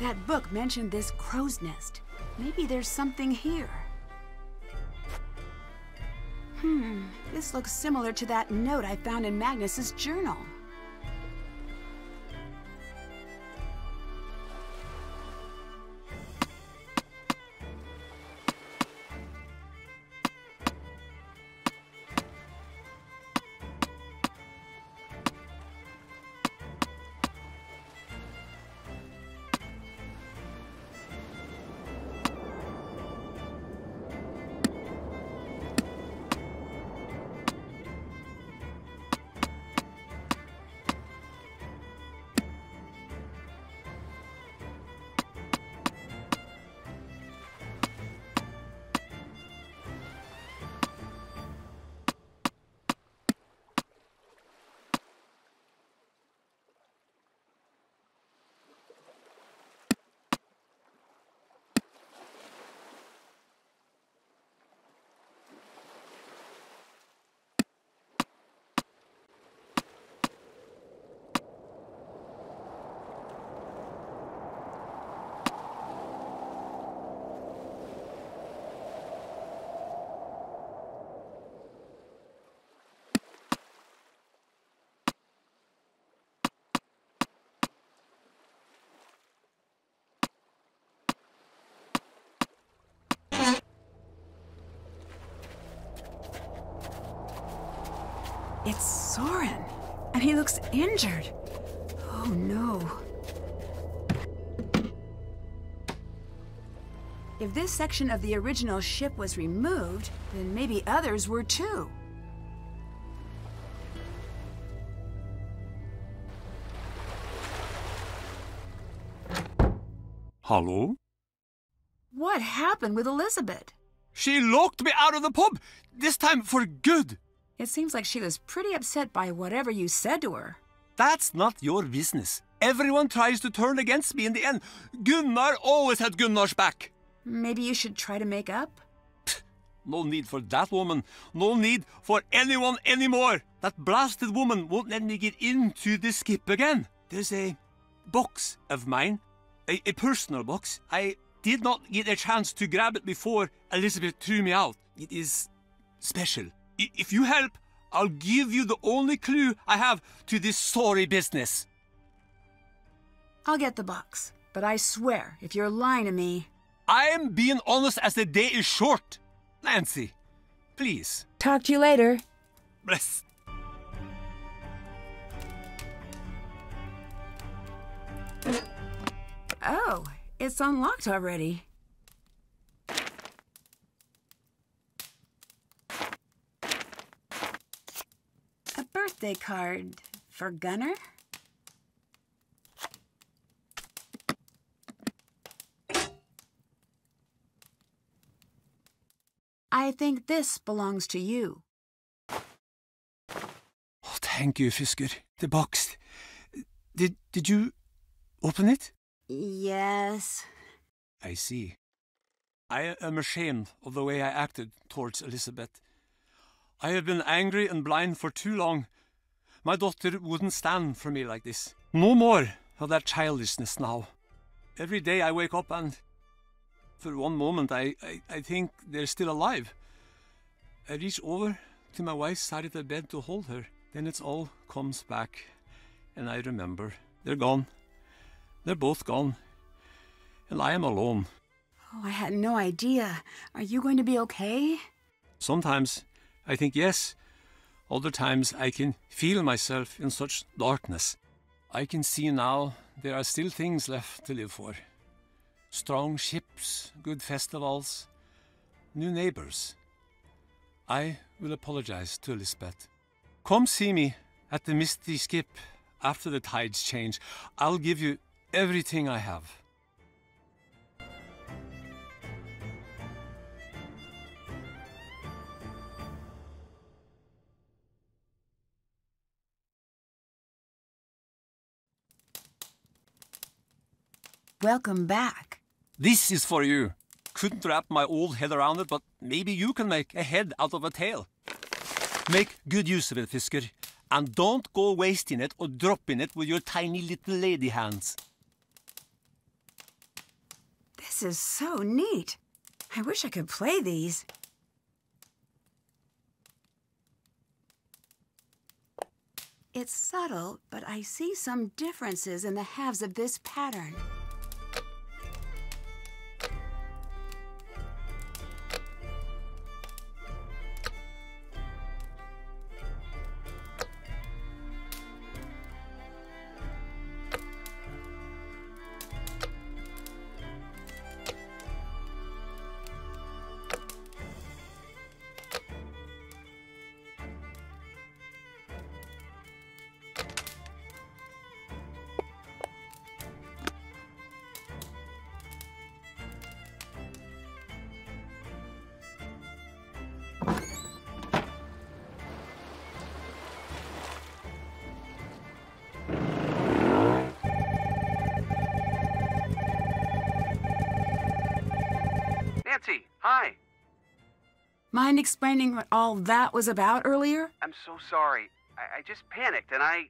That book mentioned this crow's nest. Maybe there's something here. This looks similar to that note I found in Magnus's journal. It's Soren, and he looks injured. Oh no. If this section of the original ship was removed, then maybe others were too. Hello? What happened with Elizabeth? She locked me out of the pub, this time for good. It seems like she was pretty upset by whatever you said to her. That's not your business. Everyone tries to turn against me in the end. Gunnar always had Gunnar's back. Maybe you should try to make up? No need for that woman. No need for anyone anymore. That blasted woman won't let me get into the skip again. There's a box of mine, a personal box. I did not get a chance to grab it before Elizabeth threw me out. It is special. If you help, I'll give you the only clue I have to this sorry business. I'll get the box, but I swear, if you're lying to me... I'm being honest as the day is short. Nancy, please. Talk to you later. Bless. Oh, it's unlocked already. birthday card for Gunnar? I think this belongs to you. Oh, thank you, Fisker. The box. Did you open it? Yes. I see. I am ashamed of the way I acted towards Elizabeth. I have been angry and blind for too long. My daughter wouldn't stand for me like this. No more of that childishness now. Every day I wake up and, for one moment, I think they're still alive. I reach over to my wife's side of the bed to hold her. Then it all comes back, and I remember. They're gone. They're both gone. And I am alone. Oh, I had no idea. Are you going to be okay? Sometimes I think yes. Other times I can feel myself in such darkness. I can see now there are still things left to live for. Strong ships, good festivals, new neighbors. I will apologize to Elizabeth. Come see me at the Misty Skip after the tides change. I'll give you everything I have. Welcome back. This is for you. Couldn't wrap my old head around it, but maybe you can make a head out of a tail. Make good use of it, Fisker. And don't go wasting it or dropping it with your tiny little lady hands. This is so neat. I wish I could play these. It's subtle, but I see some differences in the halves of this pattern. Nancy, hi. Mind explaining what all that was about earlier? I'm so sorry. I just panicked and I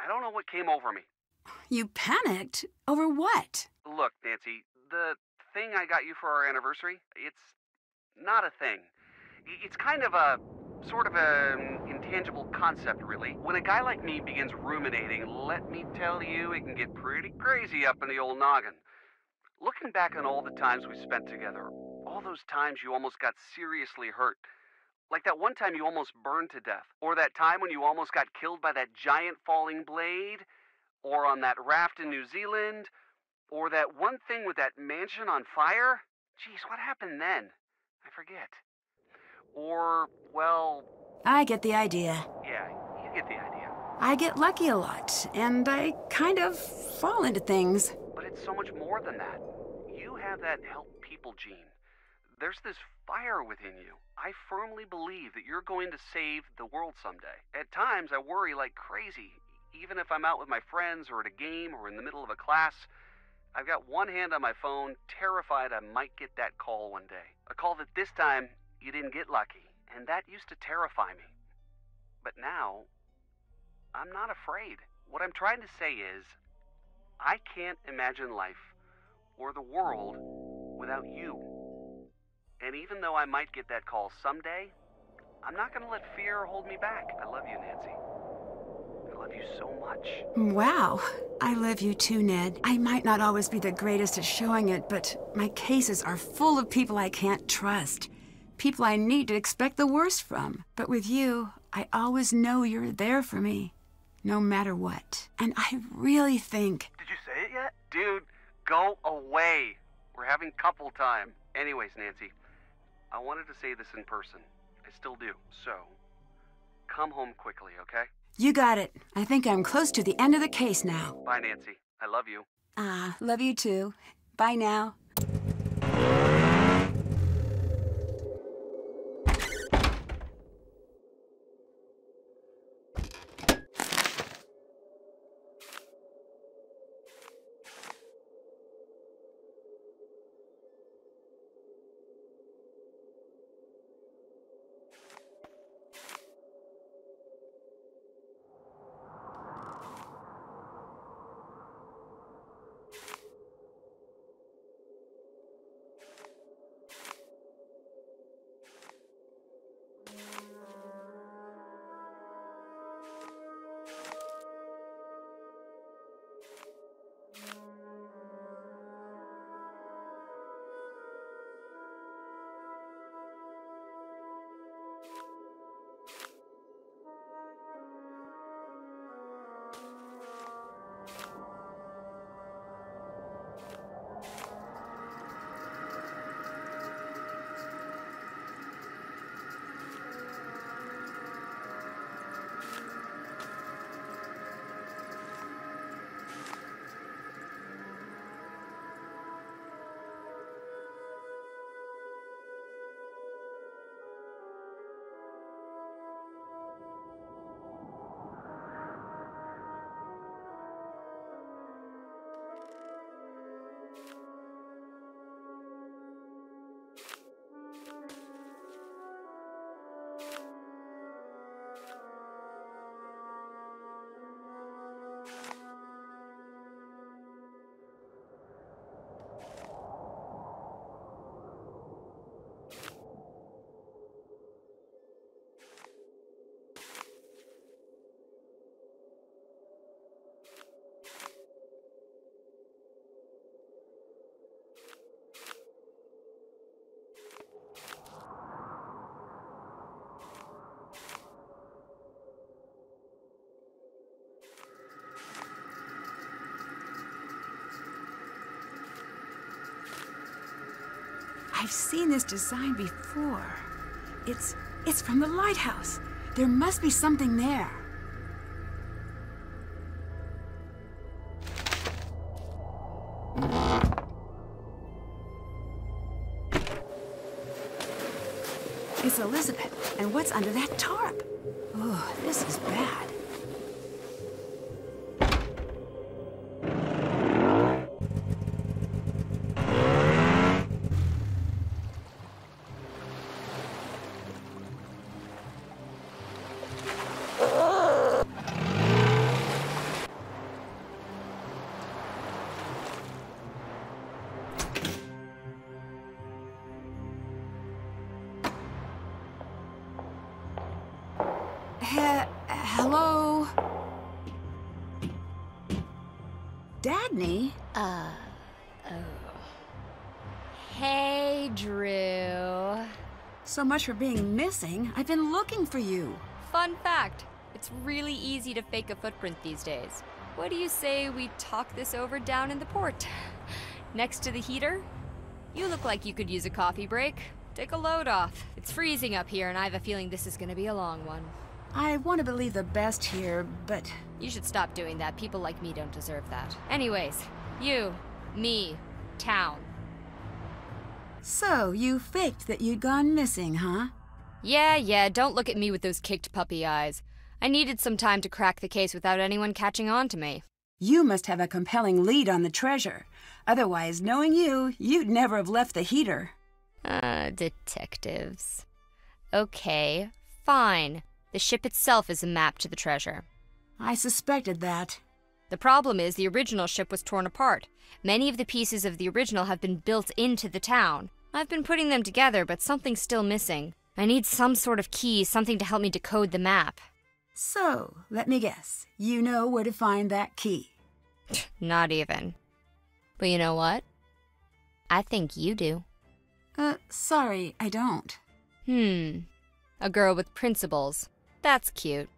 don't know what came over me. You panicked? Over what? Look, Nancy, the thing I got you for our anniversary, it's not a thing. It's kind of a sort of an intangible concept, really. When a guy like me begins ruminating, let me tell you, it can get pretty crazy up in the old noggin. Looking back on all the times we spent together, all those times you almost got seriously hurt, like that one time you almost burned to death, or that time when you almost got killed by that giant falling blade, or on that raft in New Zealand, or that one thing with that mansion on fire. Geez, what happened then? I forget. Or, well... I get the idea. Yeah, you get the idea. I get lucky a lot, and I kind of fall into things. But it's so much more than that. You have that help people gene. There's this fire within you. I firmly believe that you're going to save the world someday. At times, I worry like crazy. Even if I'm out with my friends or at a game or in the middle of a class, I've got one hand on my phone, terrified I might get that call one day. A call that this time you didn't get lucky, and that used to terrify me. But now, I'm not afraid. What I'm trying to say is, I can't imagine life or the world without you. And even though I might get that call someday, I'm not going to let fear hold me back. I love you, Nancy. I love you so much. Wow. I love you too, Ned. I might not always be the greatest at showing it, but my cases are full of people I can't trust. People I need to expect the worst from. But with you, I always know you're there for me, no matter what. And I really think... Did you say it yet? Dude, go away. We're having couple time. Anyways, Nancy, I wanted to say this in person. I still do. So, come home quickly, okay? You got it. I think I'm close to the end of the case now. Bye, Nancy. I love you. Love you too. Bye now. I've seen this design before. It's from the lighthouse. There must be something there. It's Elizabeth. And what's under that tarp? Oh, this is bad. Hello? Dagny? Hey, Drew. So much for being missing. I've been looking for you. Fun fact, it's really easy to fake a footprint these days. What do you say we talk this over down in the port? Next to the heater? You look like you could use a coffee break. Take a load off. It's freezing up here, and I have a feeling this is gonna be a long one. I want to believe the best here, but... You should stop doing that. People like me don't deserve that. Anyways, you, me, town. So, you faked that you'd gone missing, huh? Yeah, don't look at me with those kicked puppy eyes. I needed some time to crack the case without anyone catching on to me. You must have a compelling lead on the treasure. Otherwise, knowing you, you'd never have left the heater. Detectives. Okay, fine. The ship itself is a map to the treasure. I suspected that. The problem is the original ship was torn apart. Many of the pieces of the original have been built into the town. I've been putting them together, but something's still missing. I need some sort of key, something to help me decode the map. So, let me guess. You know where to find that key. Not even. But you know what? I think you do. Sorry, I don't. A girl with principles. That's cute.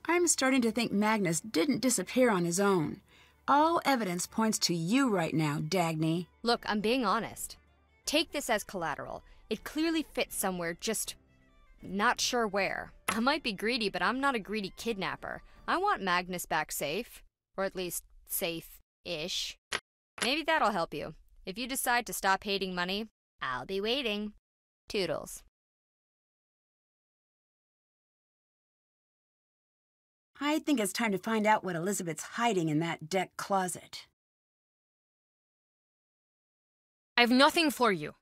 I'm starting to think Magnus didn't disappear on his own. All evidence points to you right now, Dagny. Look, I'm being honest. Take this as collateral. It clearly fits somewhere, just not sure where. I might be greedy, but I'm not a greedy kidnapper. I want Magnus back safe. Or at least, safe-ish. Maybe that'll help you. If you decide to stop hating money, I'll be waiting. Toodles. I think it's time to find out what Elizabeth's hiding in that deck closet. I have nothing for you.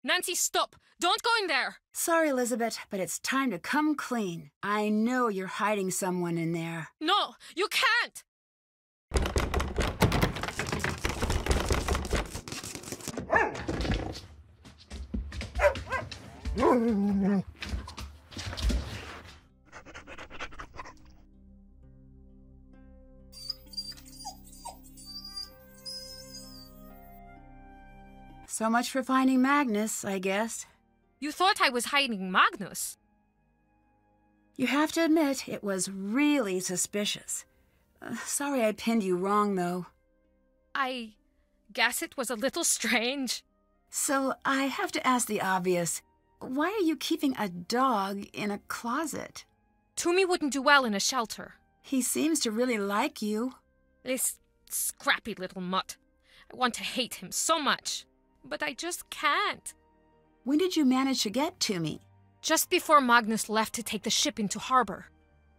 Nancy, stop! Don't go in there! Sorry, Elizabeth, but it's time to come clean. I know you're hiding someone in there. No, you can't! So much for finding Magnus, I guess. You thought I was hiding Magnus? You have to admit, it was really suspicious. Sorry I pinned you wrong, though. I guess it was a little strange. So, I have to ask the obvious. Why are you keeping a dog in a closet? Toomey wouldn't do well in a shelter. He seems to really like you. This scrappy little mutt. I want to hate him so much. But I just can't. When did you manage to get Toomey? Just before Magnus left to take the ship into harbor.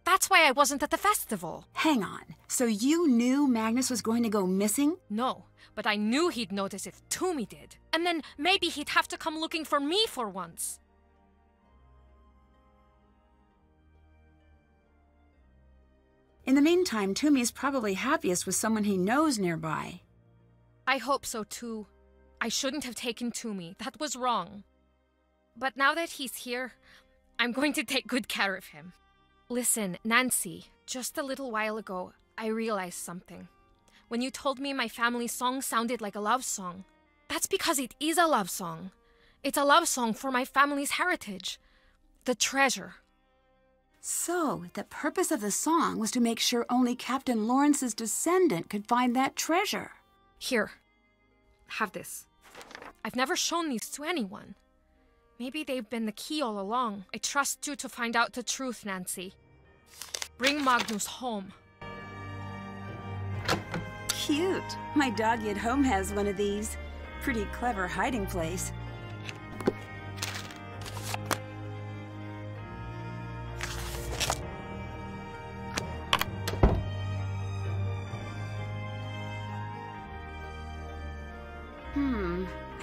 That's why I wasn't at the festival. Hang on. So you knew Magnus was going to go missing? No, but I knew he'd notice if Toomey did. And then maybe he'd have to come looking for me for once. In the meantime, Toomey's probably happiest with someone he knows nearby. I hope so too. I shouldn't have taken Toomey. That was wrong. But now that he's here, I'm going to take good care of him. Listen, Nancy, just a little while ago, I realized something. When you told me my family's song sounded like a love song, that's because it is a love song. It's a love song for my family's heritage. The treasure. So, the purpose of the song was to make sure only Captain Lawrence's descendant could find that treasure. Here. Have this. I've never shown these to anyone. Maybe they've been the key all along. I trust you to find out the truth, Nancy. Bring Magnus home. Cute. My doggy at home has one of these. Pretty clever hiding place.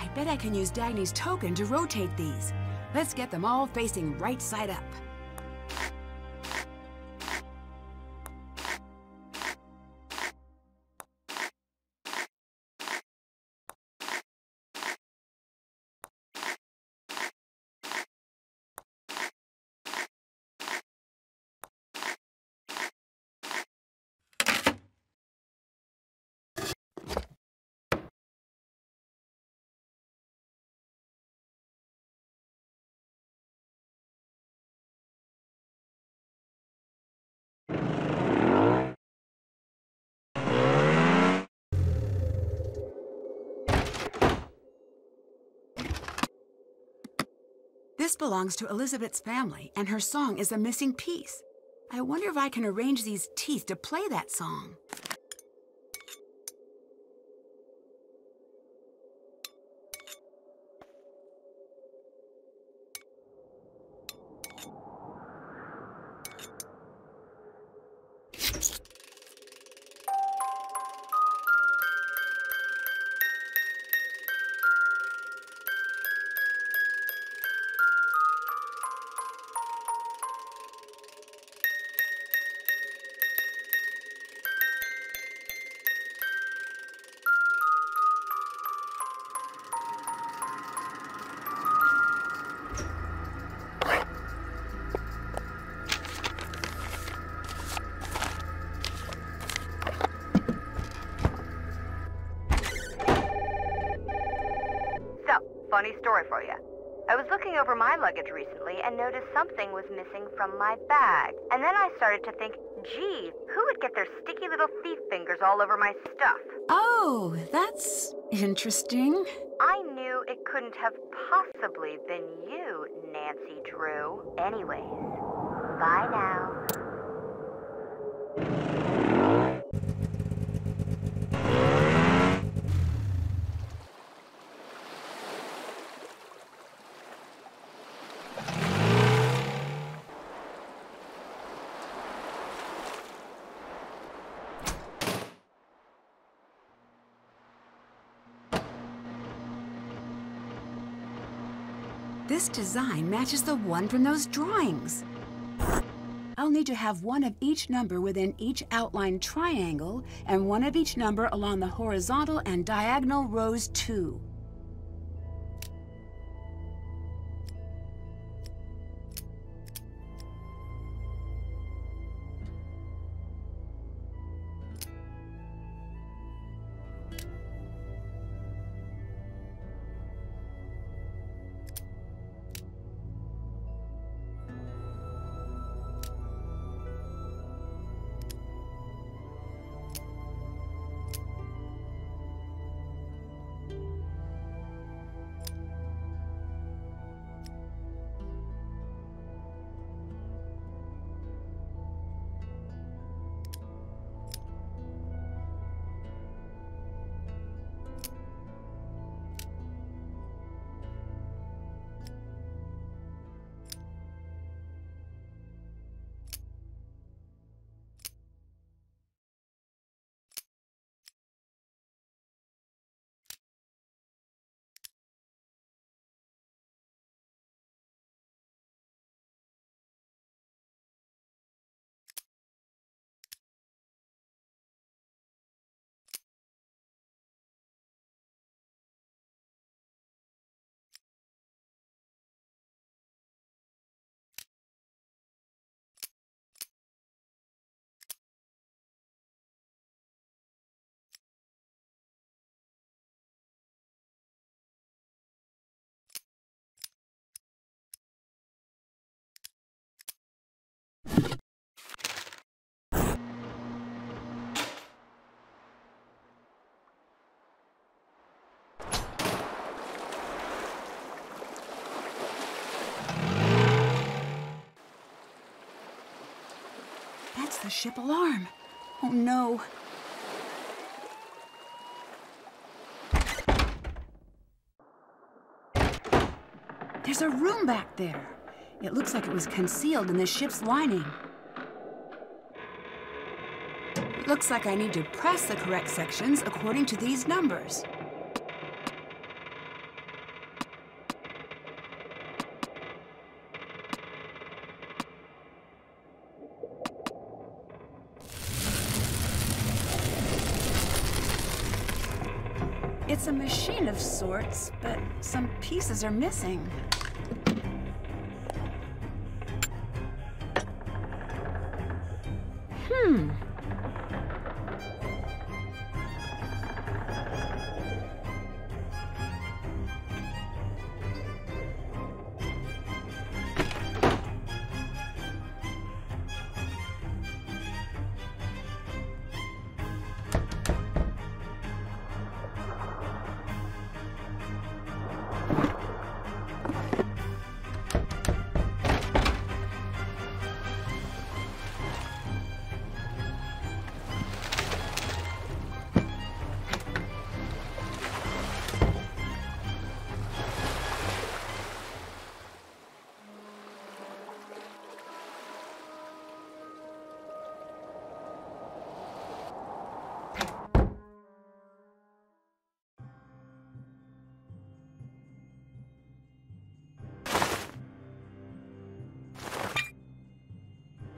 I bet I can use Dagny's token to rotate these. Let's get them all facing right side up. This belongs to Elizabeth's family, and her song is the missing piece. I wonder if I can arrange these teeth to play that song. Funny story for you. I was looking over my luggage recently and noticed something was missing from my bag. And then I started to think, Gee, who would get their sticky little thief fingers all over my stuff? Oh, that's interesting. I knew it couldn't have possibly been you, Nancy Drew. Anyways, bye now. This design matches the one from those drawings. I'll need to have one of each number within each outlined triangle and one of each number along the horizontal and diagonal rows too. That's the ship alarm. Oh no. There's a room back there. It looks like it was concealed in the ship's lining. Looks like I need to press the correct sections according to these numbers. It's a machine of sorts, but some pieces are missing.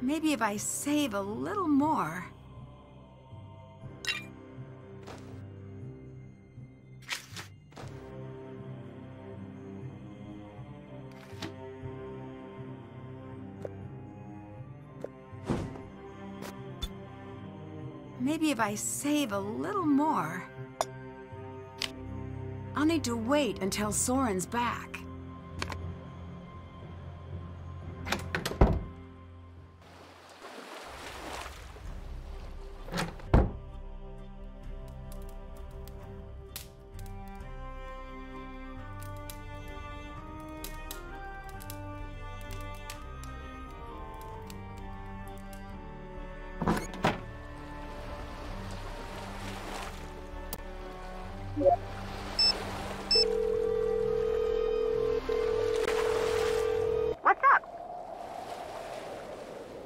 Maybe if I save a little more. Maybe if I save a little more. I'll need to wait until Soren's back.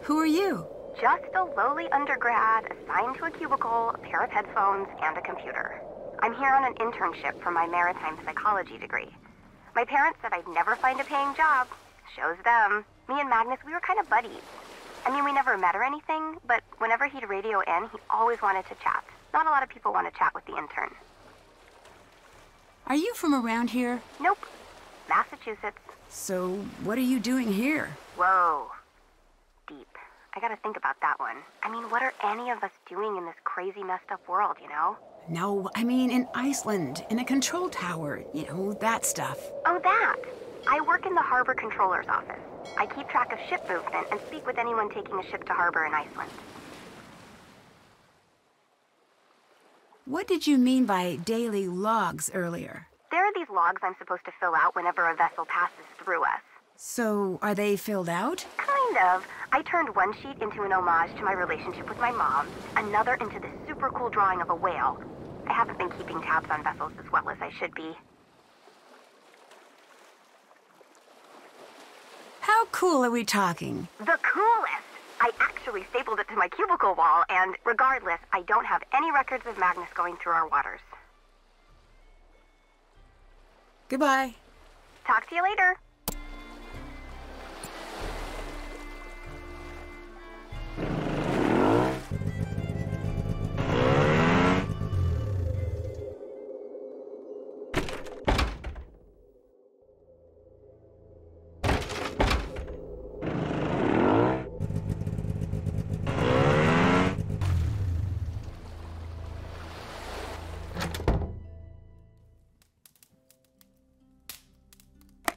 Who are you? Just a lowly undergrad assigned to a cubicle, a pair of headphones, and a computer. I'm here on an internship for my maritime psychology degree. My parents said I'd never find a paying job. Shows them. Me and Magnus, we were kind of buddies. I mean, we never met or anything, but whenever he'd radio in, he always wanted to chat. Not a lot of people want to chat with the intern. Are you from around here? Nope. Massachusetts. So, what are you doing here? Whoa. Deep. I gotta think about that one. I mean, what are any of us doing in this crazy, messed up world, you know? No, I mean in Iceland, in a control tower, you know, that stuff. Oh, that. I work in the harbor controller's office. I keep track of ship movement and speak with anyone taking a ship to harbor in Iceland. What did you mean by daily logs earlier? There are these logs I'm supposed to fill out whenever a vessel passes through us. So, are they filled out? Kind of. I turned one sheet into an homage to my relationship with my mom, another into this super cool drawing of a whale. I haven't been keeping tabs on vessels as well as I should be. How cool are we talking? The coolest! I actually stapled it to my cubicle wall, and regardless, I don't have any records of Magnus going through our waters. Goodbye. Talk to you later.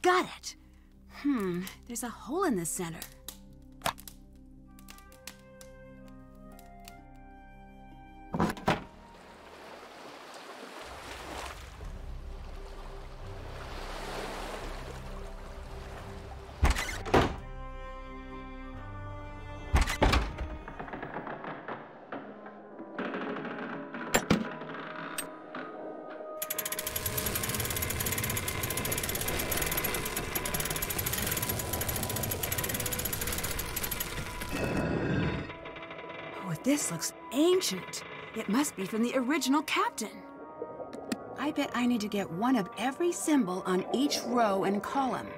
Got it. There's a hole in the center. This looks ancient. It must be from the original captain. I bet I need to get one of every symbol on each row and column.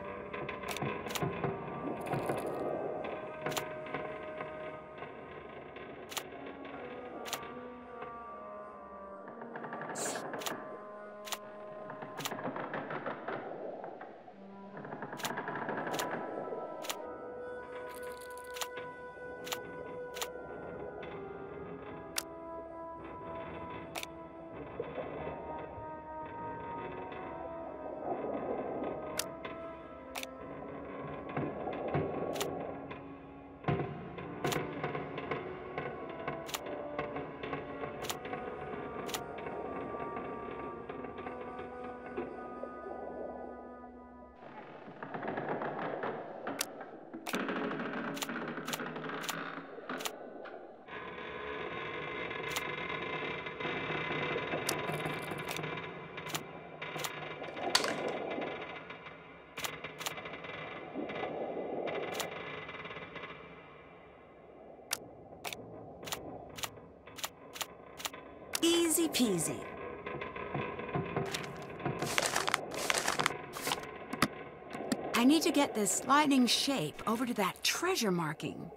Easy peasy. I need to get this sliding shape over to that treasure marking.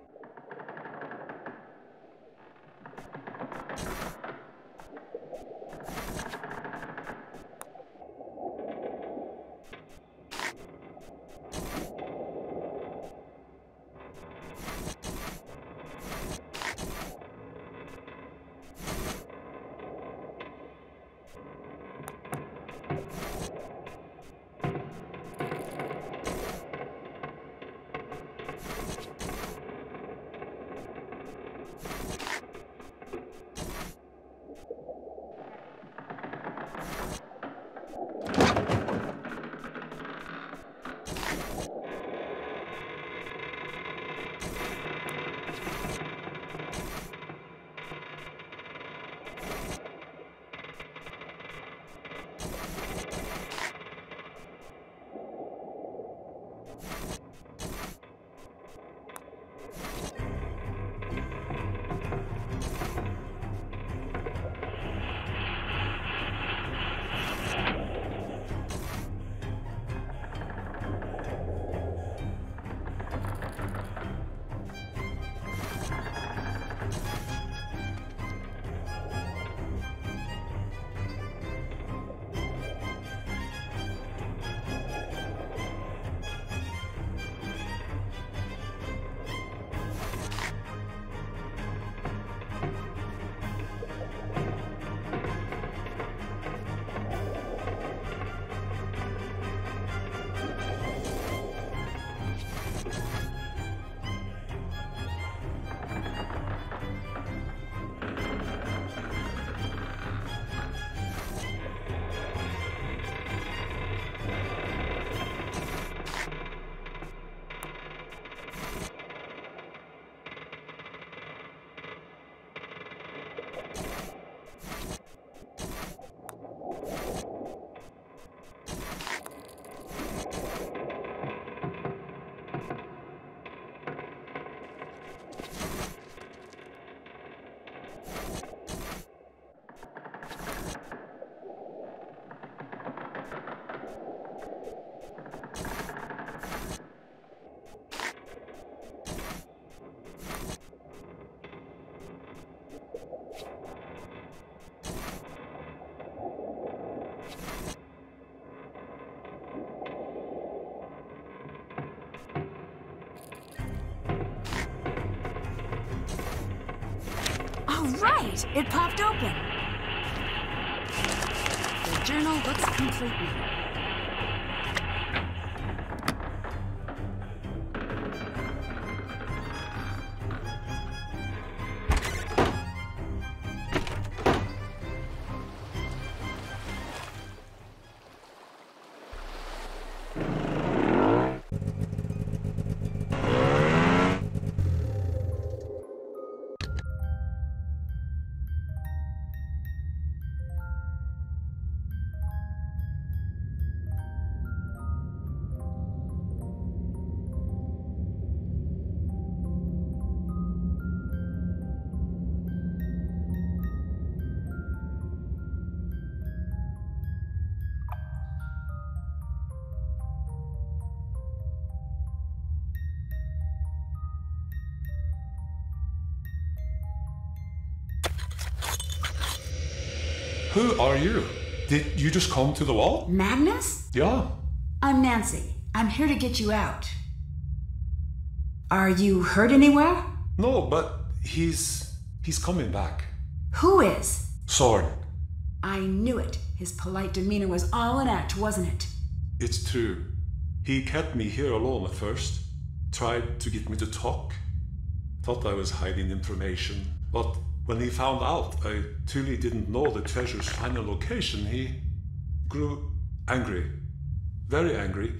right. It popped open. The journal looks complete now. Who are you? Did you just come to the wall? Magnus? Yeah. I'm Nancy. I'm here to get you out. Are you hurt anywhere? No, but he's coming back. Who is? Soren. I knew it. His polite demeanor was all an act, wasn't it? It's true. He kept me here alone at first. Tried to get me to talk. Thought I was hiding information. But when he found out I truly didn't know the treasure's final location, he grew angry. Very angry.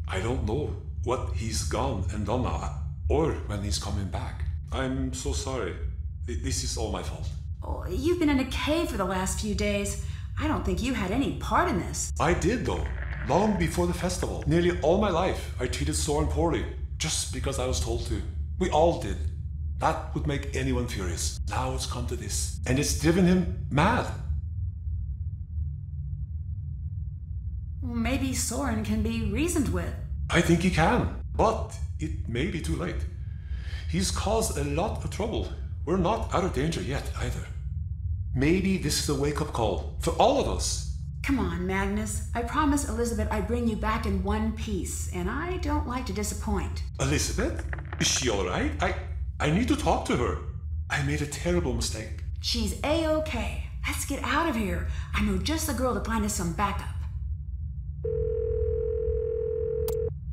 I don't know what he's gone and done now, or when he's coming back. I'm so sorry. This is all my fault. Oh, you've been in a cave for the last few days. I don't think you had any part in this. I did, though. Long before the festival. Nearly all my life, I treated Soren poorly, just because I was told to. We all did. That would make anyone furious. Now it's come to this. And it's driven him mad. Well, maybe Soren can be reasoned with. I think he can, but it may be too late. He's caused a lot of trouble. We're not out of danger yet, either. Maybe this is a wake-up call for all of us. Come on, Magnus. I promised Elizabeth I'd bring you back in one piece, and I don't like to disappoint. Elizabeth? Is she all right? I need to talk to her. I made a terrible mistake. She's A-okay. Let's get out of here. I know just the girl to find us some backup.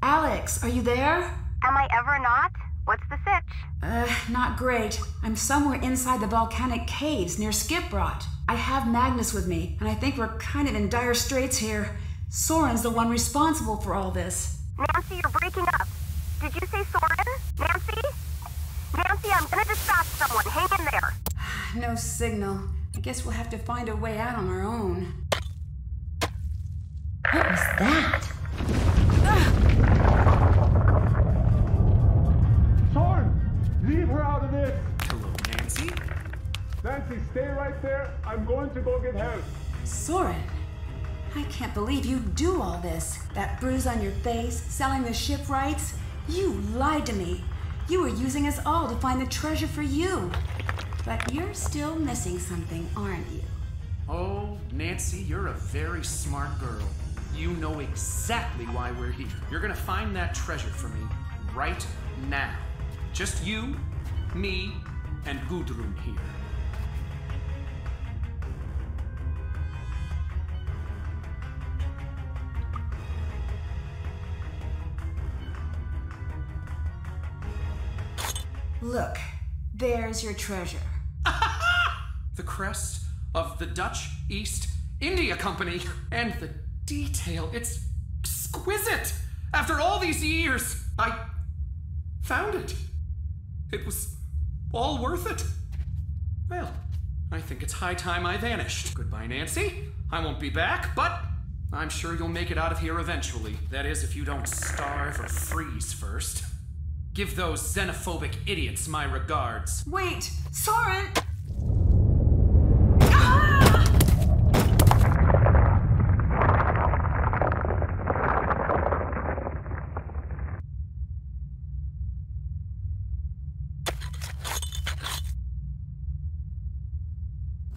Alex, are you there? Am I ever not? What's the sitch? Not great. I'm somewhere inside the volcanic caves near Skiprot. I have Magnus with me, and I think we're kind of in dire straits here. Soren's the one responsible for all this. Nancy, you're breaking up. Did you say Soren? Nancy? Nancy, I'm gonna dispatch someone. Hang in there. No signal. I guess we'll have to find a way out on our own. What was that? Soren! Leave her out of this! Hello, Nancy? Nancy, stay right there. I'm going to go get help. Soren, I can't believe you do all this. That bruise on your face, selling the shipwrights. You lied to me. You were using us all to find the treasure for you. But you're still missing something, aren't you? Oh, Nancy, you're a very smart girl. You know exactly why we're here. You're gonna find that treasure for me right now. Just you, me, and Gudrun here. Look, there's your treasure. The crest of the Dutch East India Company. And the detail, it's exquisite. After all these years, I found it. It was all worth it. Well, I think it's high time I vanished. Goodbye, Nancy. I won't be back, but I'm sure you'll make it out of here eventually. That is, if you don't starve or freeze first. Give those xenophobic idiots my regards. Wait, Soren!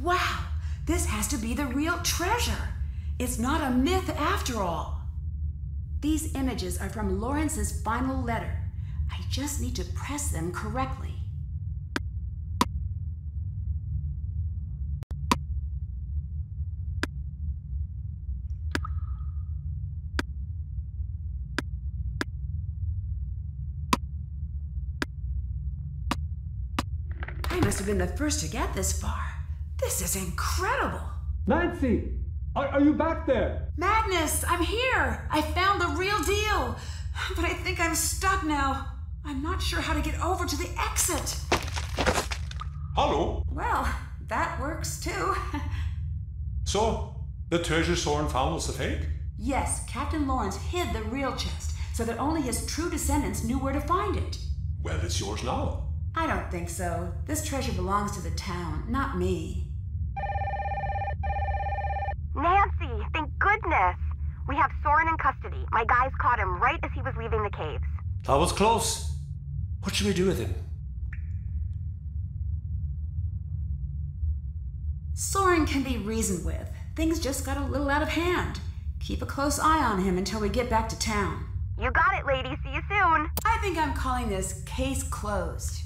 Wow, this has to be the real treasure. It's not a myth after all. These images are from Lawrence's final letter. I just need to press them correctly. must have been the first to get this far. This is incredible. Nancy, are you back there? Magnus, I'm here. I found the real deal. But I think I'm stuck now. I'm not sure how to get over to the exit. Hello. Well, that works too. So, the treasure Soren found was a fake? Yes, Captain Lawrence hid the real chest so that only his true descendants knew where to find it. Well, it's yours now. I don't think so. This treasure belongs to the town, not me. Nancy, thank goodness. We have Soren in custody. My guys caught him right as he was leaving the caves. That was close. What should we do with him? Soren can be reasoned with. Things just got a little out of hand. Keep a close eye on him until we get back to town. You got it, lady. See you soon. I think I'm calling this case closed.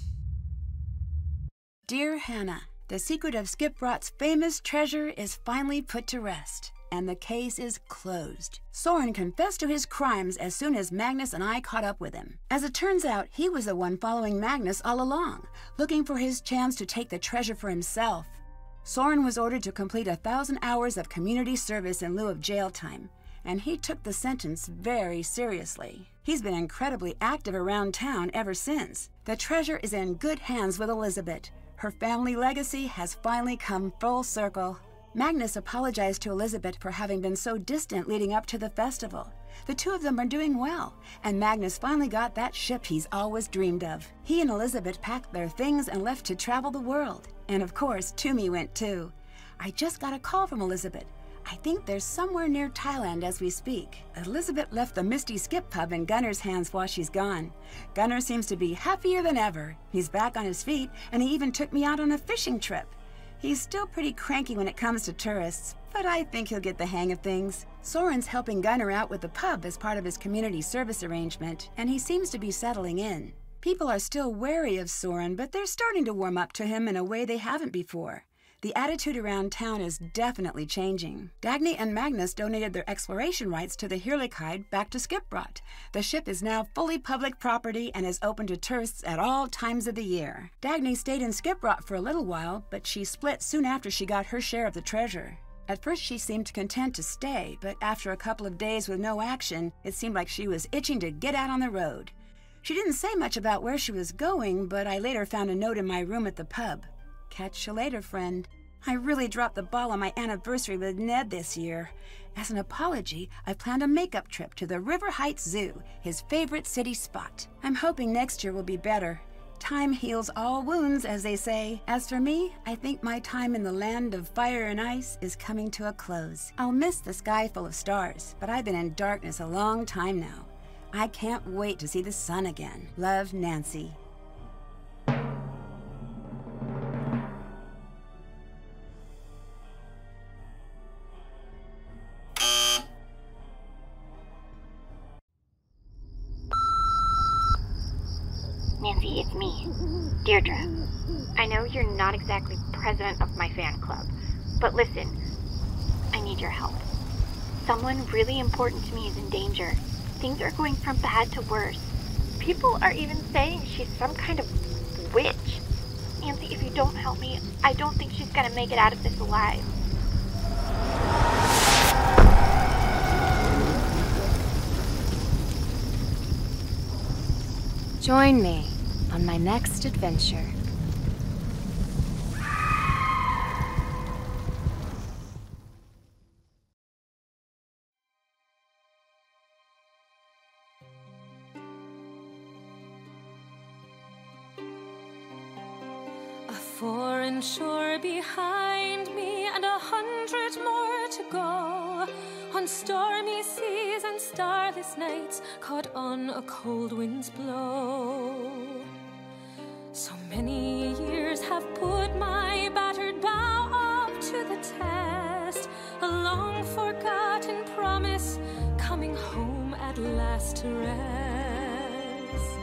Dear Hannah, the secret of Skip Rot's famous treasure is finally put to rest, and the case is closed. Soren confessed to his crimes as soon as Magnus and I caught up with him. As it turns out, he was the one following Magnus all along, looking for his chance to take the treasure for himself. Soren was ordered to complete 1,000 hours of community service in lieu of jail time, and he took the sentence very seriously. He's been incredibly active around town ever since. The treasure is in good hands with Elizabeth. Her family legacy has finally come full circle. Magnus apologized to Elizabeth for having been so distant leading up to the festival. The two of them are doing well, and Magnus finally got that ship he's always dreamed of. He and Elizabeth packed their things and left to travel the world. And of course, Toomey went too. I just got a call from Elizabeth. I think they're somewhere near Thailand as we speak. Elizabeth left the Misty Skip pub in Gunner's hands while she's gone. Gunner seems to be happier than ever. He's back on his feet, and he even took me out on a fishing trip. He's still pretty cranky when it comes to tourists, but I think he'll get the hang of things. Soren's helping Gunner out with the pub as part of his community service arrangement, and he seems to be settling in. People are still wary of Soren, but they're starting to warm up to him in a way they haven't before. The attitude around town is definitely changing. Dagny and Magnus donated their exploration rights to the Hirlikide back to Skip Rot. The ship is now fully public property and is open to tourists at all times of the year. Dagny stayed in Skip Rot for a little while, but she split soon after she got her share of the treasure. At first she seemed content to stay, but after a couple of days with no action, it seemed like she was itching to get out on the road. She didn't say much about where she was going, but I later found a note in my room at the pub. Catch you later, friend. I really dropped the ball on my anniversary with Ned this year. As an apology, I planned a makeup trip to the River Heights Zoo, his favorite city spot. I'm hoping next year will be better. Time heals all wounds, as they say. As for me, I think my time in the land of fire and ice is coming to a close. I'll miss the sky full of stars, but I've been in darkness a long time now. I can't wait to see the sun again. Love, Nancy. Nancy, it's me, Deirdre. I know you're not exactly president of my fan club, but listen, I need your help. Someone really important to me is in danger. Things are going from bad to worse. People are even saying she's some kind of witch. Nancy, if you don't help me, I don't think she's gonna make it out of this alive. Join me on my next adventure. A foreign shore behind me and 100 more to go, on stormy seas and starless nights, caught on a cold wind's blow. So many years have put my battered bow up to the test, a long forgotten promise coming home at last to rest.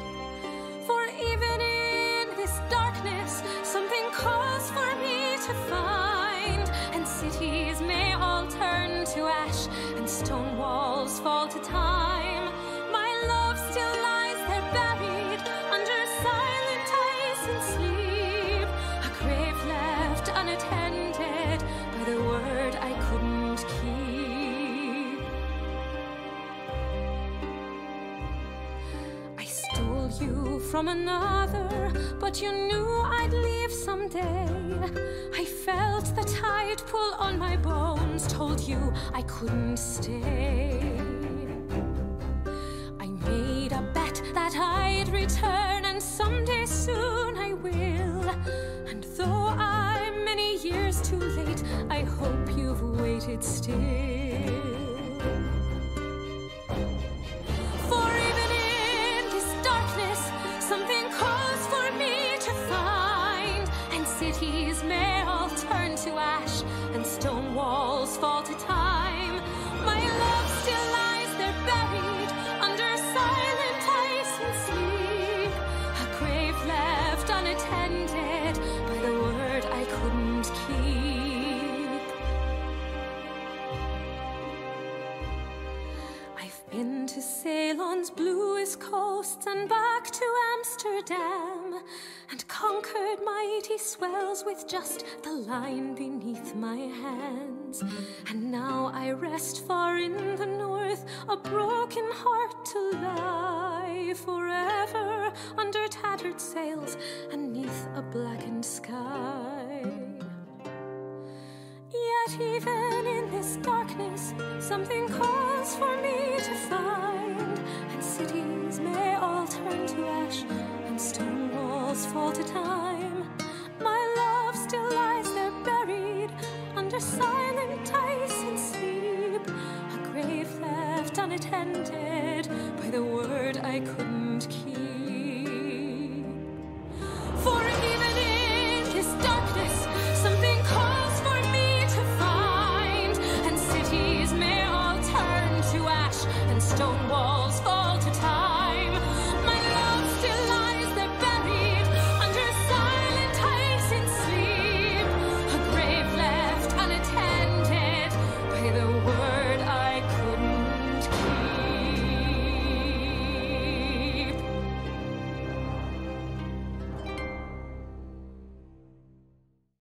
For even in this darkness, something calls for me to find, and cities may all turn to ash and stone walls fall to time. My love still lies there buried under silent ice and sleep, a you from another, but you knew I'd leave someday. I felt the tide pull on my bones, told you I couldn't stay. I made a bet that I'd return, and someday soon I will. And though I'm many years too late, I hope you've waited still. For even in this darkness, something calls for me to find, and cities may all turn to ash, and stone walls fall to time. My love still lies there buried under silent ice and sleep, a grave left unattended by the word I couldn't keep. I've been to Ceylon's bluest coasts and back to Amsterdam, and conquered mighty swells with just the line beneath my hands. And now I rest far in the north, a broken heart to lie forever under tattered sails and neath a blackened sky. Yet even in this darkness, something calls for me to find,